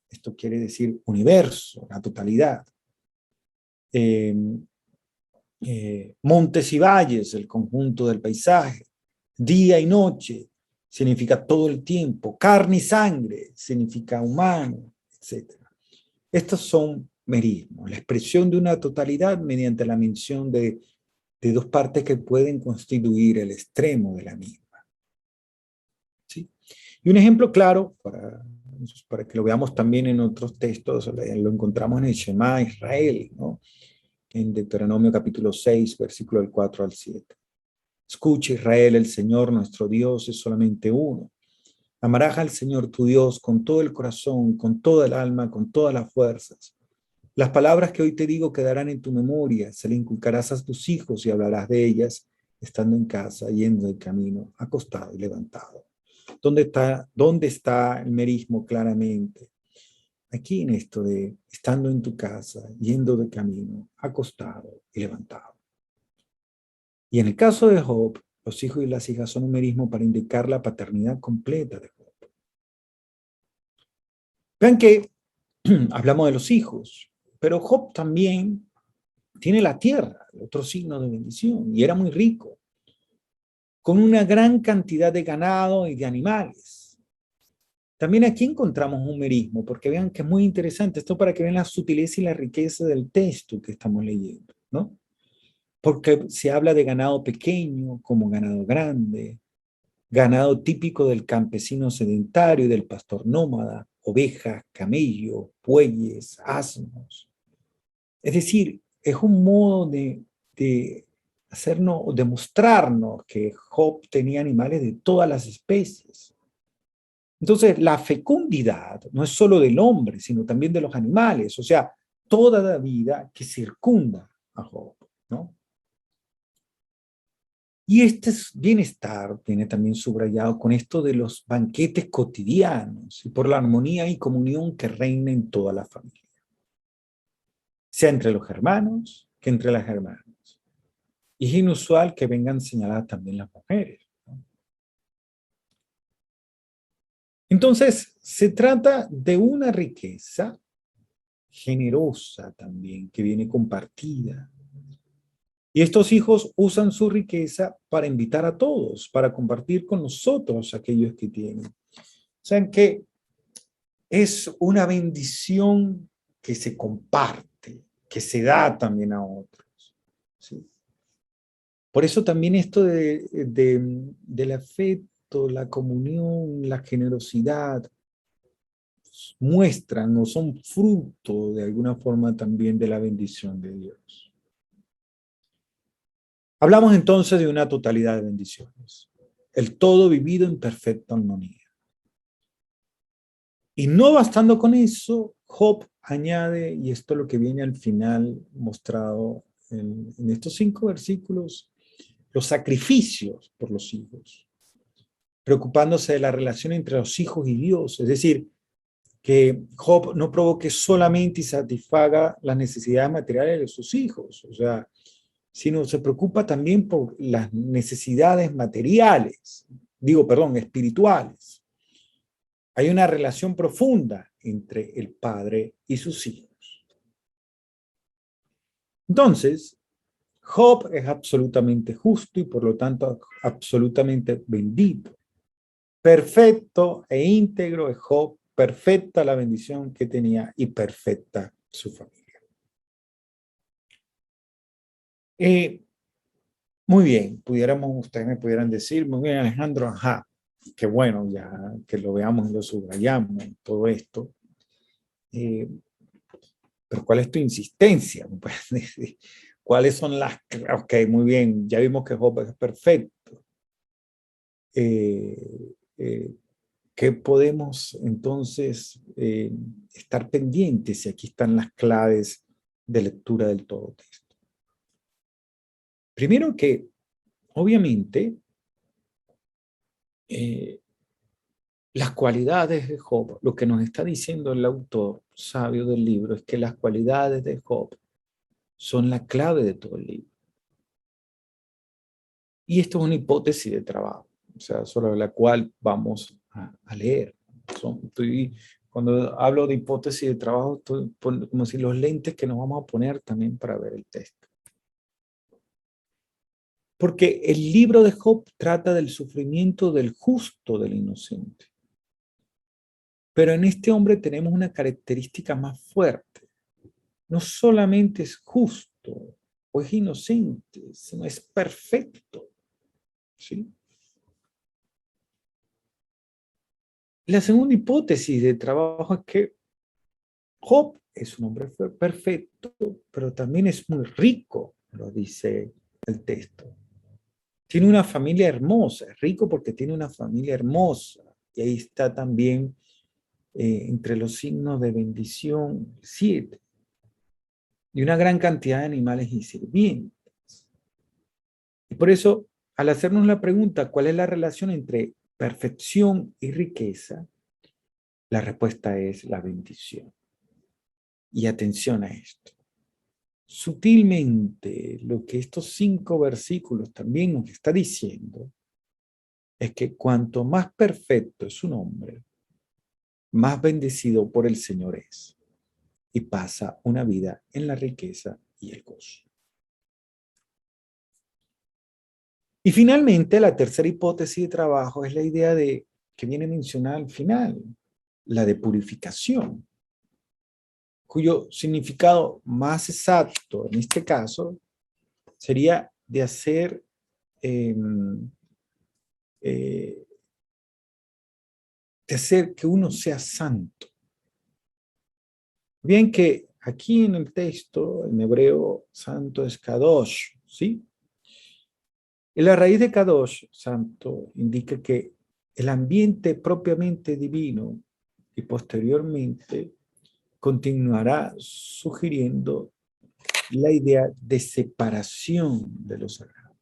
esto quiere decir universo, la totalidad. Montes y valles, el conjunto del paisaje. Día y noche significa todo el tiempo. Carne y sangre significa humano, etc. Estos son merismos, la expresión de una totalidad mediante la mención de 2 partes que pueden constituir el extremo de la misma. ¿Sí? Y un ejemplo claro, para que lo veamos también en otros textos, lo encontramos en el Shema Israel, ¿no? En Deuteronomio capítulo 6, versículo del 4 al 7. Escucha, Israel, el Señor nuestro Dios es solamente uno. Amarás al Señor tu Dios con todo el corazón, con toda el alma, con todas las fuerzas. Las palabras que hoy te digo quedarán en tu memoria, se le inculcarás a tus hijos y hablarás de ellas estando en casa, yendo de camino, acostado y levantado. ¿Dónde está el merismo claramente? Aquí en esto de estando en tu casa, yendo de camino, acostado y levantado. Y en el caso de Job, los hijos y las hijas son un merismo para indicar la paternidad completa de Job. Vean que hablamos de los hijos, pero Job también tiene la tierra, otro signo de bendición, y era muy rico, con una gran cantidad de ganado y de animales. También aquí encontramos un merismo, porque vean que es muy interesante, esto para que vean la sutileza y la riqueza del texto que estamos leyendo, ¿no? Porque se habla de ganado pequeño como ganado grande, ganado típico del campesino sedentario y del pastor nómada, ovejas, camellos, bueyes, asnos. Es decir, es un modo de hacernos, de mostrarnos que Job tenía animales de todas las especies. Entonces, la fecundidad no es solo del hombre, sino también de los animales, o sea, toda la vida que circunda a Job, ¿no? Y este bienestar viene también subrayado con esto de los banquetes cotidianos y por la armonía y comunión que reina en toda la familia, sea entre los hermanos que entre las hermanas. Y es inusual que vengan señaladas también las mujeres, ¿no? Entonces, se trata de una riqueza generosa también, que viene compartida. Y estos hijos usan su riqueza para invitar a todos, para compartir con nosotros aquellos que tienen. O sea, que es una bendición que se comparte, que se da también a otros, ¿sí? Por eso también esto del afecto, la comunión, la generosidad, muestran o son fruto de alguna forma también de la bendición de Dios. Hablamos entonces de una totalidad de bendiciones, el todo vivido en perfecta armonía. Y no bastando con eso, Job añade, y esto es lo que viene al final mostrado en estos 5 versículos, los sacrificios por los hijos, preocupándose de la relación entre los hijos y Dios, es decir, que Job no provoque solamente y satisfaga las necesidades materiales de sus hijos, o sea, sino se preocupa también por las necesidades materiales, espirituales. Hay una relación profunda entre el padre y sus hijos. Entonces, Job es absolutamente justo y por lo tanto absolutamente bendito. Perfecto e íntegro es Job, perfecta la bendición que tenía y perfecta su familia. Muy bien, ustedes me pudieran decir, muy bien Alejandro, ajá, qué bueno ya que lo veamos y lo subrayamos, todo esto. Pero ¿cuál es tu insistencia? ¿Cuáles son las... Ok, muy bien, ya vimos que Job es perfecto. ¿Qué podemos entonces estar pendientes si aquí están las claves de lectura del todo texto? Primero que, obviamente, las cualidades de Job, lo que nos está diciendo el autor sabio del libro es que las cualidades de Job son la clave de todo el libro. Y esto es una hipótesis de trabajo, o sea, sobre la cual vamos a leer. Cuando hablo de hipótesis de trabajo, estoy como si los lentes que nos vamos a poner también para ver el texto. Porque el libro de Job trata del sufrimiento del justo, del inocente. Pero en este hombre tenemos una característica más fuerte. No solamente es justo o es inocente, sino es perfecto, ¿sí? La segunda hipótesis de trabajo es que Job es un hombre perfecto, pero también es muy rico, lo dice el texto. Tiene una familia hermosa, es rico porque tiene una familia hermosa. Y ahí está también entre los signos de bendición 7. Y una gran cantidad de animales y sirvientes. Y por eso, al hacernos la pregunta, ¿cuál es la relación entre perfección y riqueza? La respuesta es la bendición. Y atención a esto. Sutilmente, lo que estos 5 versículos también nos está diciendo es que cuanto más perfecto es un hombre, más bendecido por el Señor es y pasa una vida en la riqueza y el gozo. Y finalmente, la tercera hipótesis de trabajo es la idea de que viene mencionada al final, la de purificación, cuyo significado más exacto en este caso sería de hacer eh, que uno sea santo. Bien que aquí en el texto, en hebreo, santo es kadosh, ¿sí? Y la raíz de kadosh, santo, indica que el ambiente propiamente divino y posteriormente continuará sugiriendo la idea de separación de lo sagrado.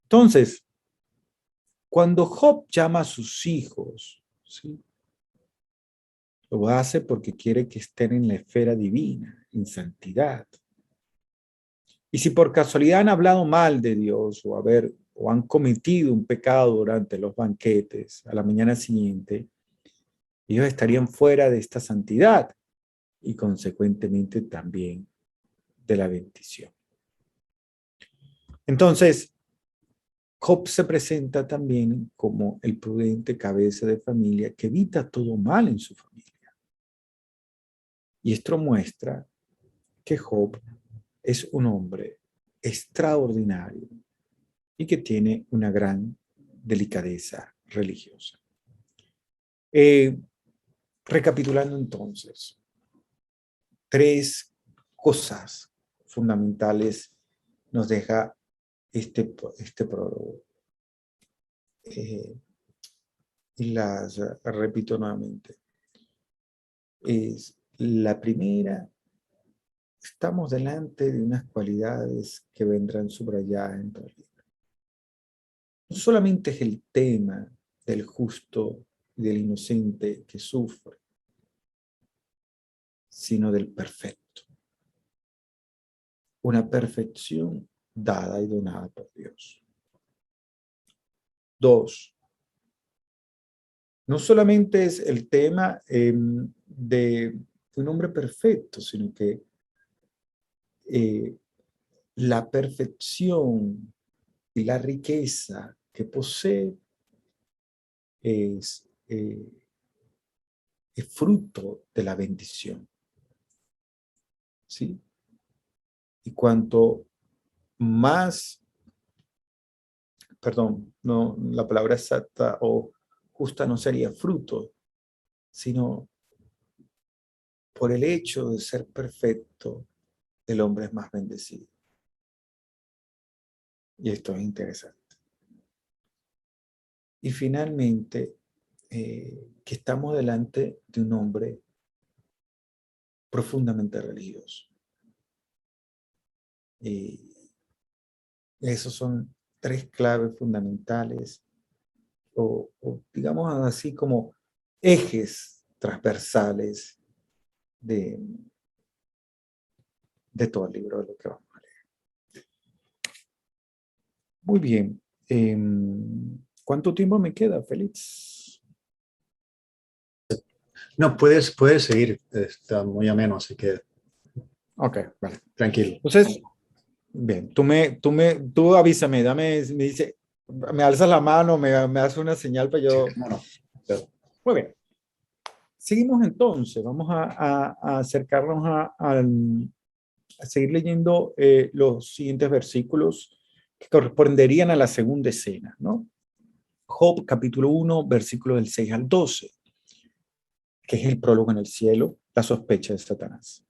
Entonces, cuando Job llama a sus hijos, ¿sí?, lo hace porque quiere que estén en la esfera divina, en santidad. Y si por casualidad han hablado mal de Dios o han cometido un pecado durante los banquetes a la mañana siguiente, ellos estarían fuera de esta santidad y consecuentemente también de la bendición. Entonces, Job se presenta también como el prudente cabeza de familia que evita todo mal en su familia. Y esto muestra que Job es un hombre extraordinario y que tiene una gran delicadeza religiosa. Recapitulando entonces, 3 cosas fundamentales nos deja este prólogo. Y las repito nuevamente. La primera, estamos delante de unas cualidades que vendrán subrayadas en todo el libro. No solamente es el tema del justo y del inocente que sufre, sino del perfecto. Una perfección dada y donada por Dios. 2, no solamente es el tema de un hombre perfecto, sino que la perfección y la riqueza que posee es fruto de la bendición. ¿Sí? Y cuanto más, perdón, no, la palabra exacta o justa no sería fruto, sino por el hecho de ser perfecto, el hombre es más bendecido. Y esto es interesante. Y finalmente, que estamos delante de un hombre profundamente religioso. Esos son 3 claves fundamentales, o digamos así como ejes transversales de todo el libro de lo que vamos a leer. Muy bien. ¿Cuánto tiempo me queda, Félix? No, puedes seguir, está muy ameno, así que... Ok, vale. Tranquilo. Entonces, bien, tú avísame, me dice, me alzas la mano, me hace una señal para yo... Sí, no. Muy bien. Seguimos entonces, vamos a acercarnos a seguir leyendo los siguientes versículos que corresponderían a la segunda escena, ¿no? Job, capítulo 1, versículos del 6 al 12, que es el prólogo en el cielo, la sospecha de Satanás.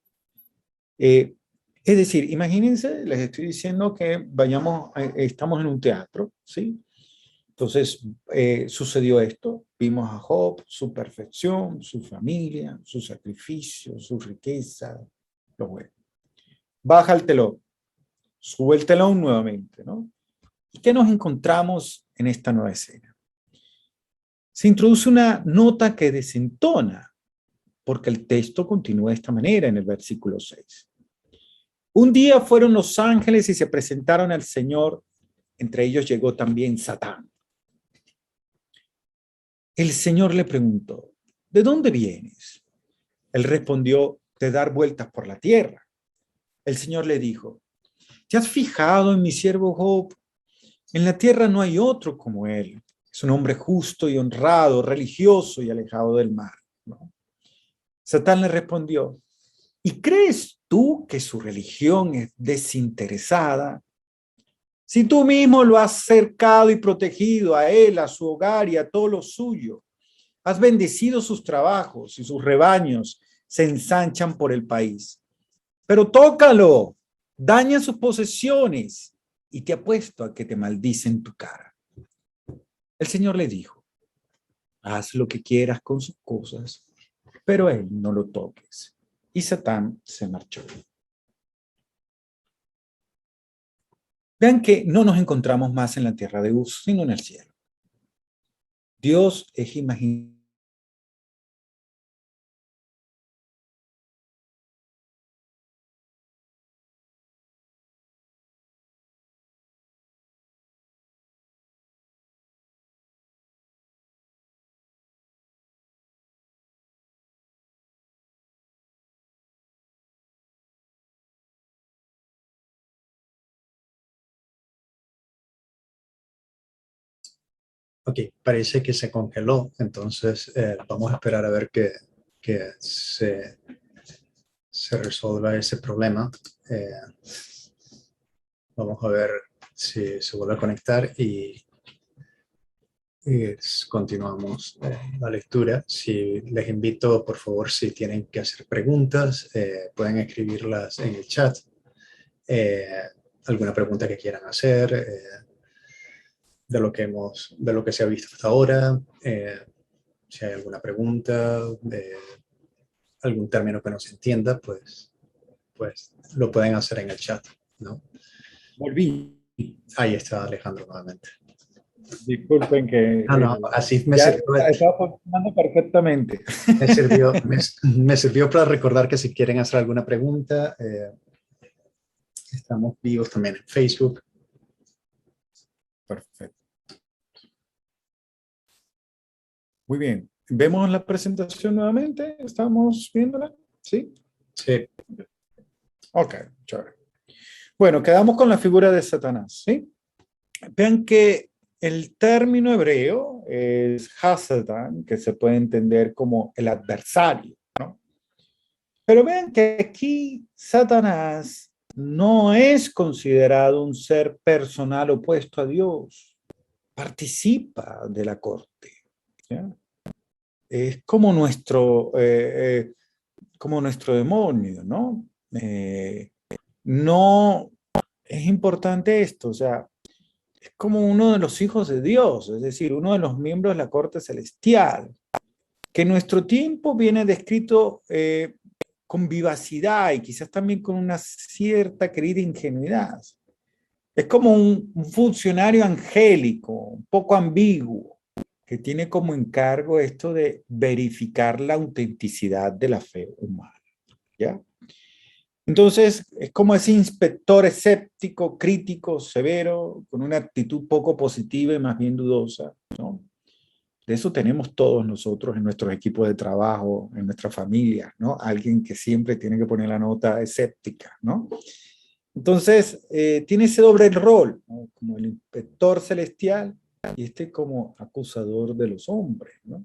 Es decir, imagínense, les estoy diciendo que estamos en un teatro, ¿sí? Entonces, sucedió esto, vimos a Job, su perfección, su familia, su sacrificio, su riqueza, lo bueno. Baja el telón, sube el telón nuevamente, ¿no? ¿Y qué nos encontramos en esta nueva escena? Se introduce una nota que desentona, porque el texto continúa de esta manera en el versículo 6. Un día fueron los ángeles y se presentaron al Señor, entre ellos llegó también Satán. El Señor le preguntó, ¿de dónde vienes? Él respondió, de dar vueltas por la tierra. El Señor le dijo, ¿te has fijado en mi siervo Job? En la tierra no hay otro como él. Es un hombre justo y honrado, religioso y alejado del mal, ¿no? Satán le respondió, ¿y crees tú que su religión es desinteresada? Si tú mismo lo has cercado y protegido a él, a su hogar y a todo lo suyo, has bendecido sus trabajos y sus rebaños se ensanchan por el país. Pero tócalo, daña sus posesiones y te apuesto a que te maldice en tu cara. El Señor le dijo, haz lo que quieras con sus cosas, pero a él no lo toques. Y Satán se marchó. Vean que no nos encontramos más en la tierra de Uz, sino en el cielo. Dios es imaginario. Ok, parece que se congeló, entonces vamos a esperar a ver que se resuelva ese problema. Eh, Vamos a ver si se vuelve a conectar y continuamos la lectura. Si les invito, por favor, si tienen que hacer preguntas, pueden escribirlas en el chat. Eh, Alguna pregunta que quieran hacer de lo que se ha visto hasta ahora. Si hay alguna pregunta, algún término que no se entienda, pues lo pueden hacer en el chat, ¿no? Volví. Ahí está Alejandro nuevamente. Disculpen que No, no, así me ya sirvió, estaba funcionando perfectamente. me sirvió para recordar que si quieren hacer alguna pregunta, estamos vivos también en Facebook. Perfecto. Muy bien. ¿Vemos la presentación nuevamente? ¿Estamos viéndola? ¿Sí? Sí, Ok, chévere. Bueno, quedamos con la figura de Satanás, ¿sí? Vean que el término hebreo es Hasatan, que se puede entender como el adversario, ¿no? Pero vean que aquí Satanás no es considerado un ser personal opuesto a Dios. Participa de la corte, ¿ya? Es como nuestro demonio, ¿no? No es importante esto, o sea, es como uno de los hijos de Dios, es decir, uno de los miembros de la corte celestial, que en nuestro tiempo viene descrito con vivacidad y quizás también con una cierta querida ingenuidad. Es como un funcionario angélico, un poco ambiguo, que tiene como encargo esto de verificar la autenticidad de la fe humana, ¿ya? Entonces, es como ese inspector escéptico, crítico, severo, con una actitud poco positiva y más bien dudosa, ¿no? De eso tenemos todos nosotros en nuestros equipos de trabajo, en nuestra familia, ¿no? Alguien que siempre tiene que poner la nota escéptica, ¿no? Entonces, tiene ese doble rol, ¿no? Como el inspector celestial y este como acusador de los hombres, ¿no?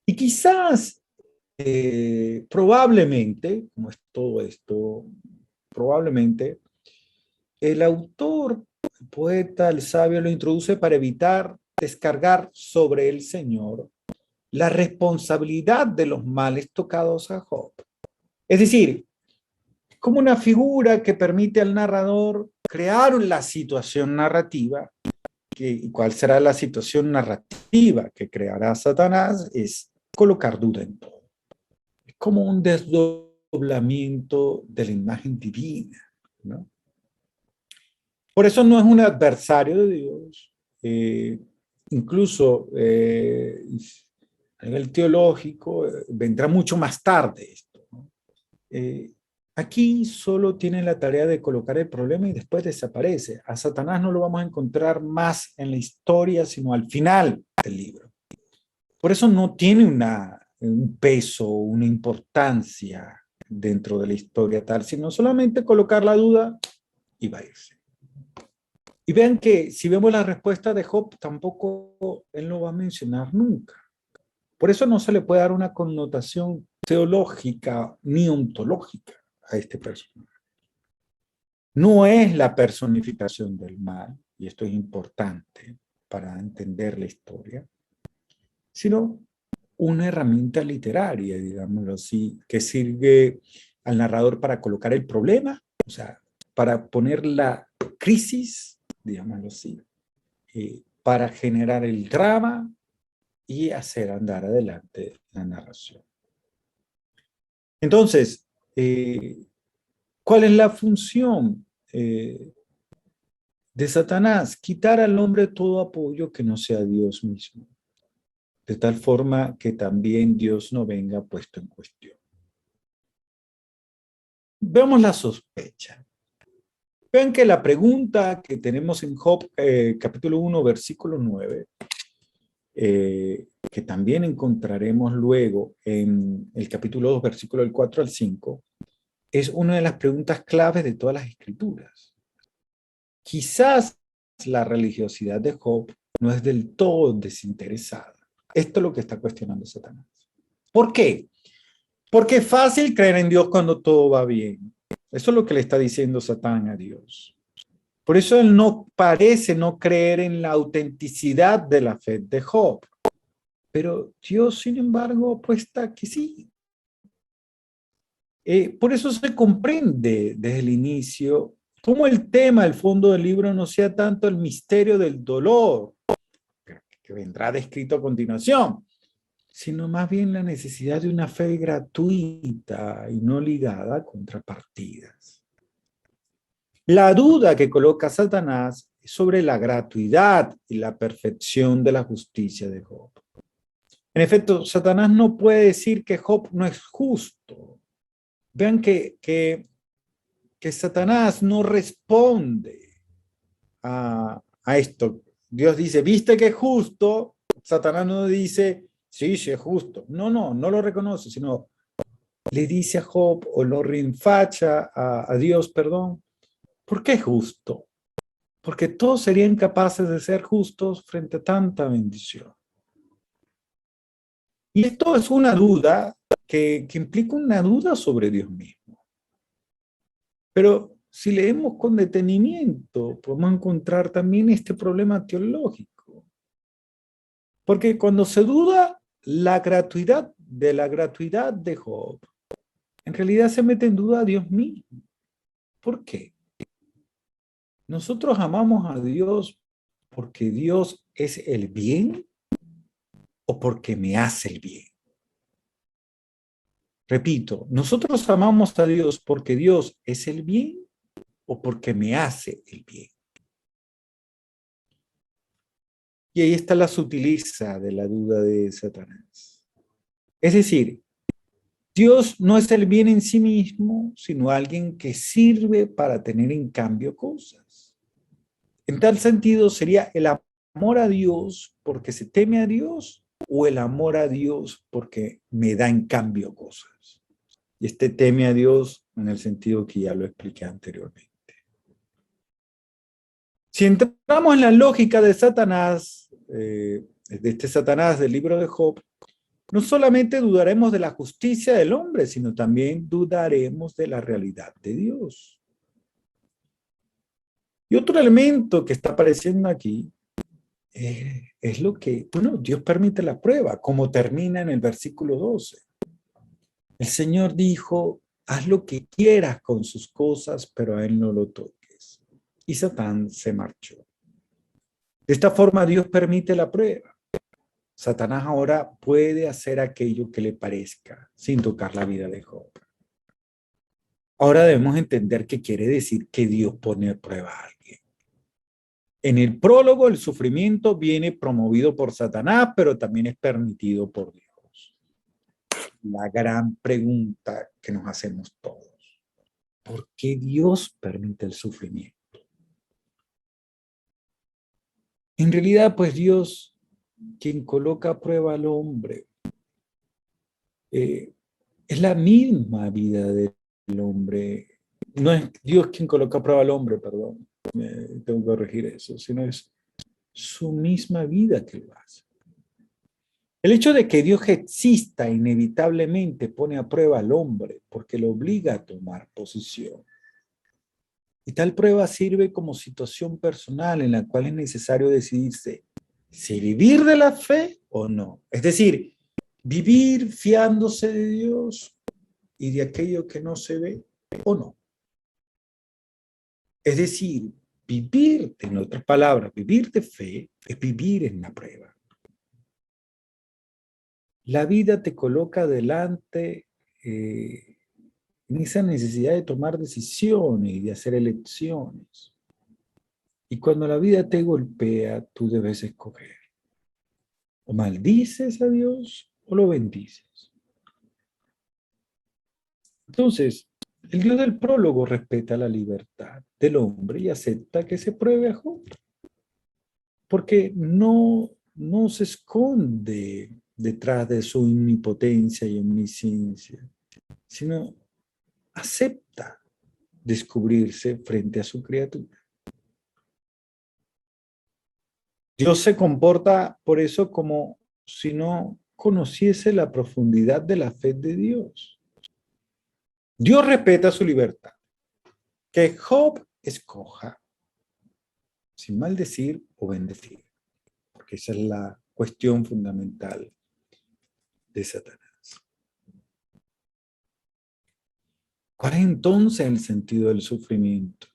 Y quizás, probablemente, como es todo esto, probablemente, el autor, el poeta, el sabio lo introduce para evitar descargar sobre el Señor la responsabilidad de los males tocados a Job. Es decir, como una figura que permite al narrador crear la situación narrativa. ¿Y cuál será la situación narrativa que creará Satanás? Es colocar duda en todo. Es como un desdoblamiento de la imagen divina, ¿no? Por eso no es un adversario de Dios. Incluso a nivel teológico vendrá mucho más tarde esto, ¿no? Aquí solo tiene la tarea de colocar el problema y después desaparece. A Satanás no lo vamos a encontrar más en la historia, sino al final del libro. Por eso no tiene un peso, una importancia dentro de la historia tal, sino solamente colocar la duda y va a irse. Y vean que si vemos la respuesta de Job, tampoco él no va a mencionar nunca. Por eso no se le puede dar una connotación teológica ni ontológica a este personaje. No es la personificación del mal, y esto es importante para entender la historia, sino una herramienta literaria, digámoslo así, que sirve al narrador para colocar el problema, o sea, para poner la crisis, digámoslo así, para generar el drama y hacer andar adelante la narración. Entonces, ¿cuál es la función de Satanás? Quitar al hombre todo apoyo que no sea Dios mismo, de tal forma que también Dios no venga puesto en cuestión. Veamos la sospecha. Vean que la pregunta que tenemos en Job, capítulo 1, versículo 9, que también encontraremos luego en el capítulo 2, versículo del 4 al 5, es una de las preguntas claves de todas las escrituras. Quizás la religiosidad de Job no es del todo desinteresada. Esto es lo que está cuestionando Satanás. ¿Por qué? Porque es fácil creer en Dios cuando todo va bien. Eso es lo que le está diciendo Satán a Dios. Por eso él no parece no creer en la autenticidad de la fe de Job. Pero Dios, sin embargo, apuesta que sí. Por eso se comprende desde el inicio cómo el tema, el fondo del libro no sea tanto el misterio del dolor, que vendrá descrito a continuación, sino más bien la necesidad de una fe gratuita y no ligada a contrapartidas. La duda que coloca Satanás es sobre la gratuidad y la perfección de la justicia de Job. En efecto, Satanás no puede decir que Job no es justo. Vean que Satanás no responde a esto. Dios dice, ¿viste que es justo? Satanás no dice, sí, sí es justo. No lo reconoce, sino le dice a Job o lo reinfacha a Dios, perdón. ¿Por qué es justo? Porque todos serían capaces de ser justos frente a tanta bendición. Y esto es una duda que implica una duda sobre Dios mismo. Pero si leemos con detenimiento, podemos encontrar también este problema teológico. Porque cuando se duda la gratuidad de Job, en realidad se mete en duda a Dios mismo. ¿Por qué? Nosotros amamos a Dios porque Dios es el bien o porque me hace el bien. Repito, nosotros amamos a Dios porque Dios es el bien o porque me hace el bien. Y ahí está la sutileza de la duda de Satanás. Es decir, Dios no es el bien en sí mismo, sino alguien que sirve para tener en cambio cosas. En tal sentido, sería el amor a Dios porque se teme a Dios o el amor a Dios porque me da en cambio cosas. Y este teme a Dios en el sentido que ya lo expliqué anteriormente. Si entramos en la lógica de Satanás, de este Satanás del libro de Job, no solamente dudaremos de la justicia del hombre, sino también dudaremos de la realidad de Dios. Y otro elemento que está apareciendo aquí es lo que, bueno, Dios permite la prueba, como termina en el versículo 12. El Señor dijo, haz lo que quieras con sus cosas, pero a él no lo toques. Y Satán se marchó. De esta forma Dios permite la prueba. Satanás ahora puede hacer aquello que le parezca sin tocar la vida de Job. Ahora debemos entender qué quiere decir que Dios pone a prueba a alguien. En el prólogo, el sufrimiento viene promovido por Satanás, pero también es permitido por Dios. La gran pregunta que nos hacemos todos. ¿Por qué Dios permite el sufrimiento? En realidad, pues Dios, quien coloca a prueba al hombre, es la misma vida del hombre. No es Dios quien coloca a prueba al hombre, perdón, tengo que corregir eso, sino es su misma vida que lo hace. El hecho de que Dios exista inevitablemente pone a prueba al hombre porque lo obliga a tomar posición. Y tal prueba sirve como situación personal en la cual es necesario decidirse si vivir de la fe o no. Es decir, vivir fiándose de Dios y de aquello que no se ve o no. Es decir, vivir, en otras palabras, vivir de fe es vivir en la prueba. La vida te coloca delante en esa necesidad de tomar decisiones y de hacer elecciones. Y cuando la vida te golpea, tú debes escoger. O maldices a Dios o lo bendices. Entonces, el Dios del prólogo respeta la libertad del hombre y acepta que se pruebe a Job. Porque no se esconde detrás de su omnipotencia y omnisciencia, sino acepta descubrirse frente a su criatura. Dios se comporta por eso como si no conociese la profundidad de la fe de Dios. Dios respeta su libertad. Que Job escoja sin maldecir o bendecir, porque esa es la cuestión fundamental de Satanás. ¿Cuál es entonces el sentido del sufrimiento?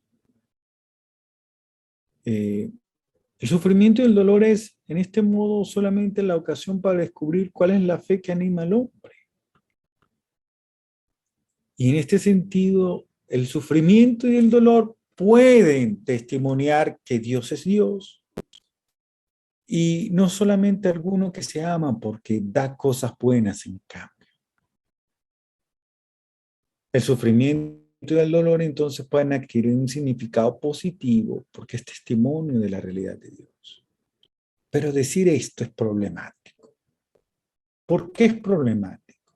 El sufrimiento y el dolor es, en este modo, solamente la ocasión para descubrir cuál es la fe que anima al hombre. Y en este sentido, el sufrimiento y el dolor pueden testimoniar que Dios es Dios. Y no solamente alguno que se ama porque da cosas buenas en cambio. El sufrimiento y el dolor entonces pueden adquirir un significado positivo porque es testimonio de la realidad de Dios. Pero decir esto es problemático. ¿Por qué es problemático?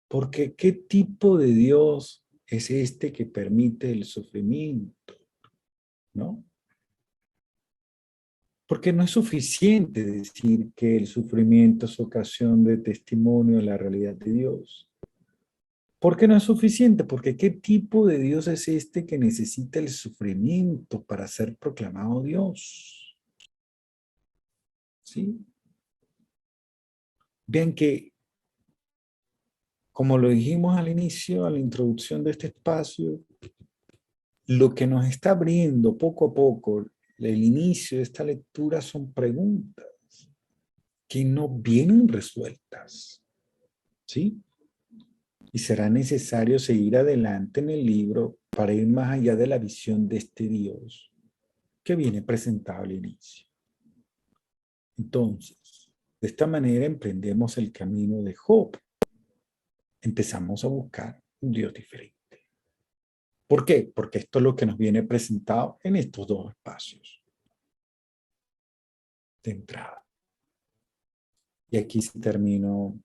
Porque ¿qué tipo de Dios es este que permite el sufrimiento? ¿No? Porque no es suficiente decir que el sufrimiento es ocasión de testimonio de la realidad de Dios. ¿Por qué no es suficiente? Porque ¿qué tipo de Dios es este que necesita el sufrimiento para ser proclamado Dios? ¿Sí? Vean que, como lo dijimos al inicio, a la introducción de este espacio, lo que nos está abriendo poco a poco el inicio de esta lectura son preguntas que no vienen resueltas. ¿Sí? Y será necesario seguir adelante en el libro para ir más allá de la visión de este Dios que viene presentado al inicio. Entonces, de esta manera emprendemos el camino de Job. Empezamos a buscar un Dios diferente. ¿Por qué? Porque esto es lo que nos viene presentado en estos dos espacios de entrada. Y aquí se terminó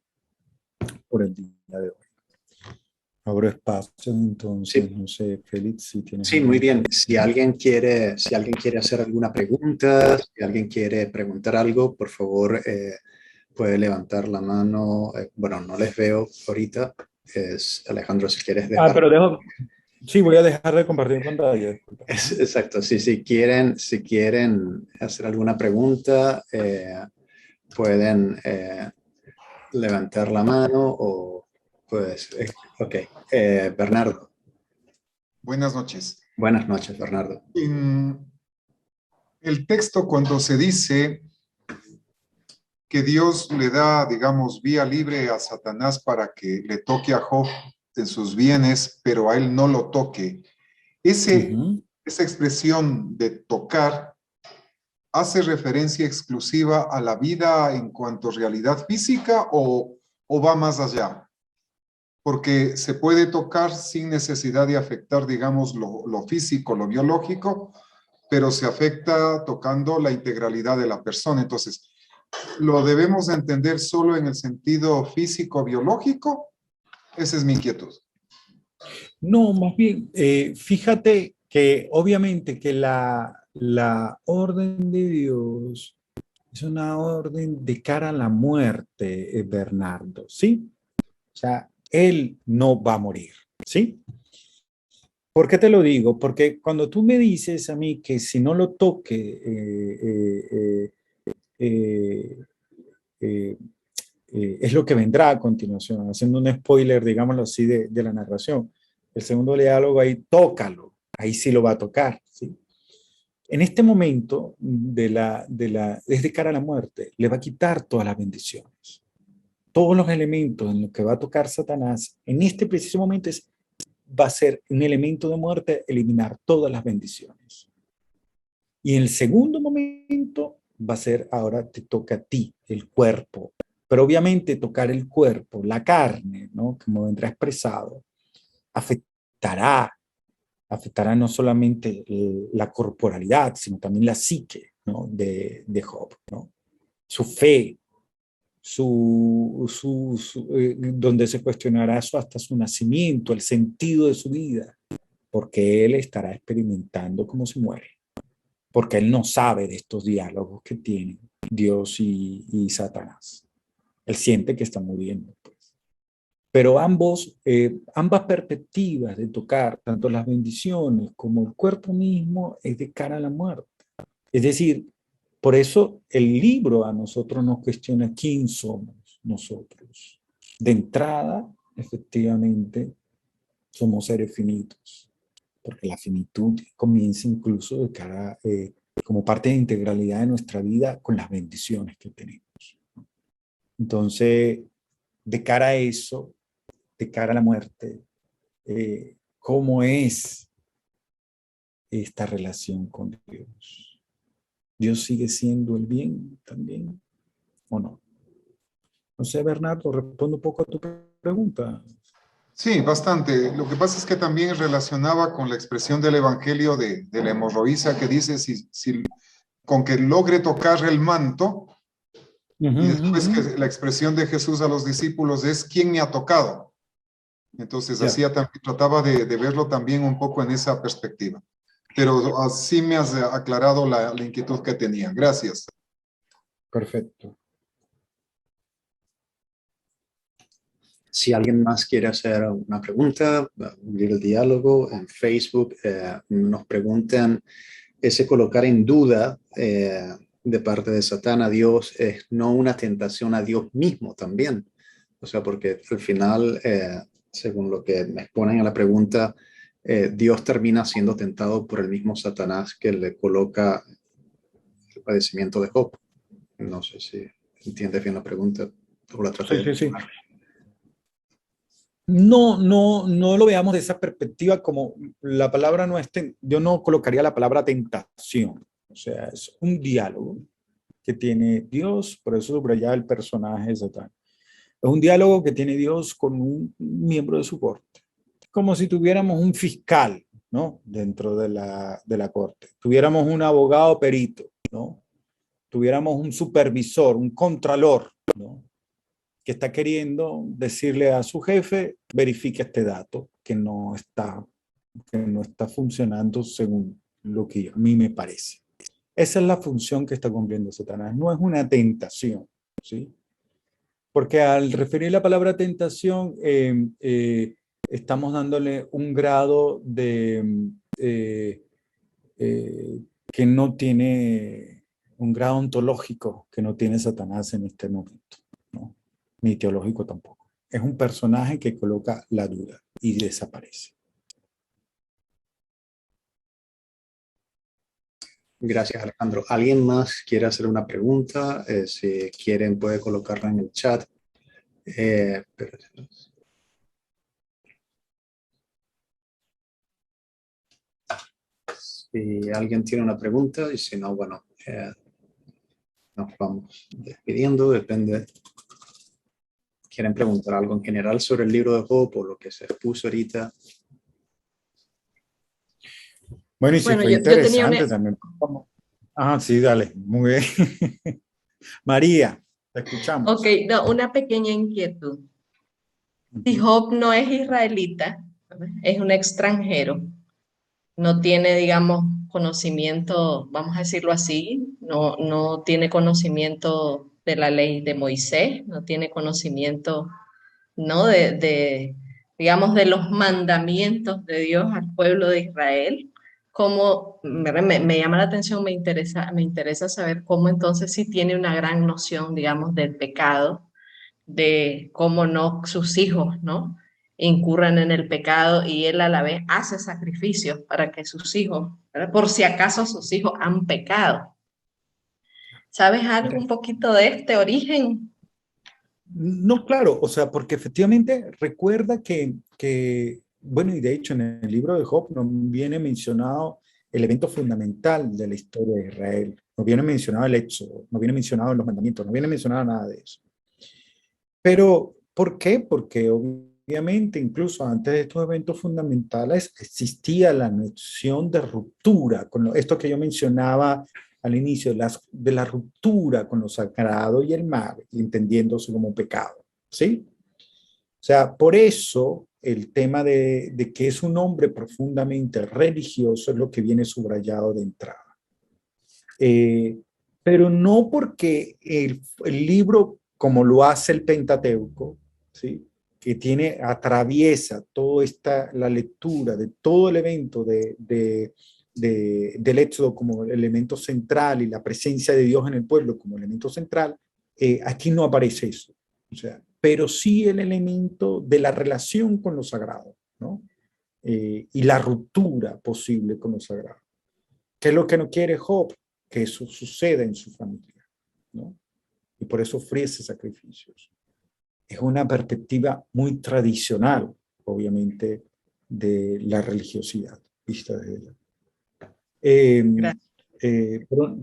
por el día de hoy. Abro espacio, entonces, sí. No sé, Félix, si tienes... Sí, muy bien. Si alguien quiere hacer alguna pregunta, si alguien quiere preguntar algo, por favor, puede levantar la mano. Bueno, no les veo ahorita. Alejandro, si quieres dejar... pero sí, voy a dejar de compartir pantalla. Exacto, sí, si quieren hacer alguna pregunta, pueden levantar la mano o pues, ok. Bernardo. Buenas noches. Buenas noches, Bernardo. En el texto, cuando se dice que Dios le da, digamos, vía libre a Satanás para que le toque a Job en sus bienes, pero a él no lo toque, esa expresión de tocar hace referencia exclusiva a la vida en cuanto a realidad física o va más allá. Porque se puede tocar sin necesidad de afectar, digamos, lo físico, lo biológico, pero se afecta tocando la integralidad de la persona. Entonces, ¿lo debemos entender solo en el sentido físico-biológico? Esa es mi inquietud. No, más bien, fíjate que obviamente que la orden de Dios es una orden de cara a la muerte, Bernardo, ¿sí? O sea, él no va a morir, ¿sí? ¿Por qué te lo digo? Porque cuando tú me dices a mí que si no lo toque, es lo que vendrá a continuación, haciendo un spoiler, digámoslo así, de la narración. El segundo diálogo ahí, tócalo, ahí sí lo va a tocar, ¿sí? En este momento es de cara a la muerte, le va a quitar todas las bendiciones. Todos los elementos en los que va a tocar Satanás, en este preciso momento va a ser un elemento de muerte, eliminar todas las bendiciones. Y en el segundo momento va a ser, ahora te toca a ti, el cuerpo. Pero obviamente tocar el cuerpo, la carne, ¿no? Como vendrá expresado, afectará no solamente la corporalidad, sino también la psique, ¿no? de Job, ¿no? Su fe, donde se cuestionará eso hasta su nacimiento, el sentido de su vida, porque él estará experimentando cómo se muere, porque él no sabe de estos diálogos que tienen Dios y Satanás. Él siente que está muriendo, pues. Pero ambas perspectivas de tocar, tanto las bendiciones como el cuerpo mismo, es de cara a la muerte. Es decir, por eso el libro a nosotros nos cuestiona quién somos nosotros. De entrada, efectivamente, somos seres finitos, porque la finitud comienza incluso de cara, como parte de integralidad de nuestra vida con las bendiciones que tenemos. Entonces, de cara a eso, de cara a la muerte, ¿cómo es esta relación con Dios? ¿Dios sigue siendo el bien también o no? No sé, Bernardo, respondo un poco a tu pregunta. Sí, bastante. Lo que pasa es que también relacionaba con la expresión del Evangelio de la hemorroísa que dice, con que logre tocar el manto, y después que la expresión de Jesús a los discípulos es, ¿quién me ha tocado? Entonces, trataba de verlo también un poco en esa perspectiva. Pero así me has aclarado la inquietud que tenía. Gracias. Perfecto. Si alguien más quiere hacer una pregunta, abrir el diálogo en Facebook, nos preguntan, ese colocar en duda de parte de Satán a Dios es no una tentación a Dios mismo también. O sea, porque al final, según lo que me exponen en la pregunta, Dios termina siendo tentado por el mismo Satanás que le coloca el padecimiento de Job. No sé si entiendes bien la pregunta o la traté de Sí. No lo veamos de esa perspectiva, como la palabra no es, yo no colocaría la palabra tentación. O sea, es un diálogo que tiene Dios, por eso subrayaba el personaje de Satán. Es un diálogo que tiene Dios con un miembro de su corte, como si tuviéramos un fiscal, ¿no? Dentro de la corte. Tuviéramos un abogado perito, ¿no? Tuviéramos un supervisor, un contralor, ¿no? Que está queriendo decirle a su jefe, verifique este dato que no está funcionando según lo que a mí me parece. Esa es la función que está cumpliendo Satanás. No es una tentación, ¿sí? Porque al referir la palabra tentación, estamos dándole un grado que no tiene, un grado ontológico que no tiene Satanás en este momento, ¿no? Ni teológico tampoco. Es un personaje que coloca la duda y desaparece. Gracias, Alejandro. ¿Alguien más quiere hacer una pregunta? Si quieren, puede colocarla en el chat. Si alguien tiene una pregunta, y si no, bueno, nos vamos despidiendo. Depende. ¿Quieren preguntar algo en general sobre el libro de Job o lo que se expuso ahorita? Bueno, y si Bueno, fue yo tenía interesante también. Sí, dale, muy bien. María, te escuchamos. Ok, no, una pequeña inquietud. Si Job no es israelita, ¿verdad? Es un extranjero, no tiene, digamos, conocimiento, vamos a decirlo así, no tiene conocimiento de la ley de Moisés, no tiene conocimiento, ¿no? Digamos, de los mandamientos de Dios al pueblo de Israel. Cómo, me llama la atención, me interesa saber cómo entonces sí tiene una gran noción, digamos, del pecado, de cómo no sus hijos, ¿no? incurren en el pecado y él a la vez hace sacrificios para que sus hijos, ¿verdad? Por si acaso sus hijos han pecado. ¿Sabes algo un poquito de este origen? No, claro, o sea, porque efectivamente recuerda bueno, y de hecho en el libro de Job no viene mencionado el evento fundamental de la historia de Israel, no viene mencionado el Éxodo, no viene mencionado en los mandamientos, no viene mencionado nada de eso. Pero, ¿por qué? Porque obviamente incluso antes de estos eventos fundamentales existía la noción de ruptura, esto que yo mencionaba al inicio, de la ruptura con lo sagrado y el mal, entendiéndose como pecado, ¿sí? O sea, por eso el tema de que es un hombre profundamente religioso es lo que viene subrayado de entrada. Pero no porque el libro, como lo hace el Pentateuco, ¿sí? Que atraviesa la lectura de todo el evento del Éxodo como elemento central y la presencia de Dios en el pueblo como elemento central, aquí no aparece eso. O sea, pero sí el elemento de la relación con lo sagrado, ¿no? Y la ruptura posible con lo sagrado. ¿Qué es lo que no quiere Job? Que eso suceda en su familia, ¿no? Y por eso ofrece sacrificios. Es una perspectiva muy tradicional, obviamente, de la religiosidad, vista desde ella.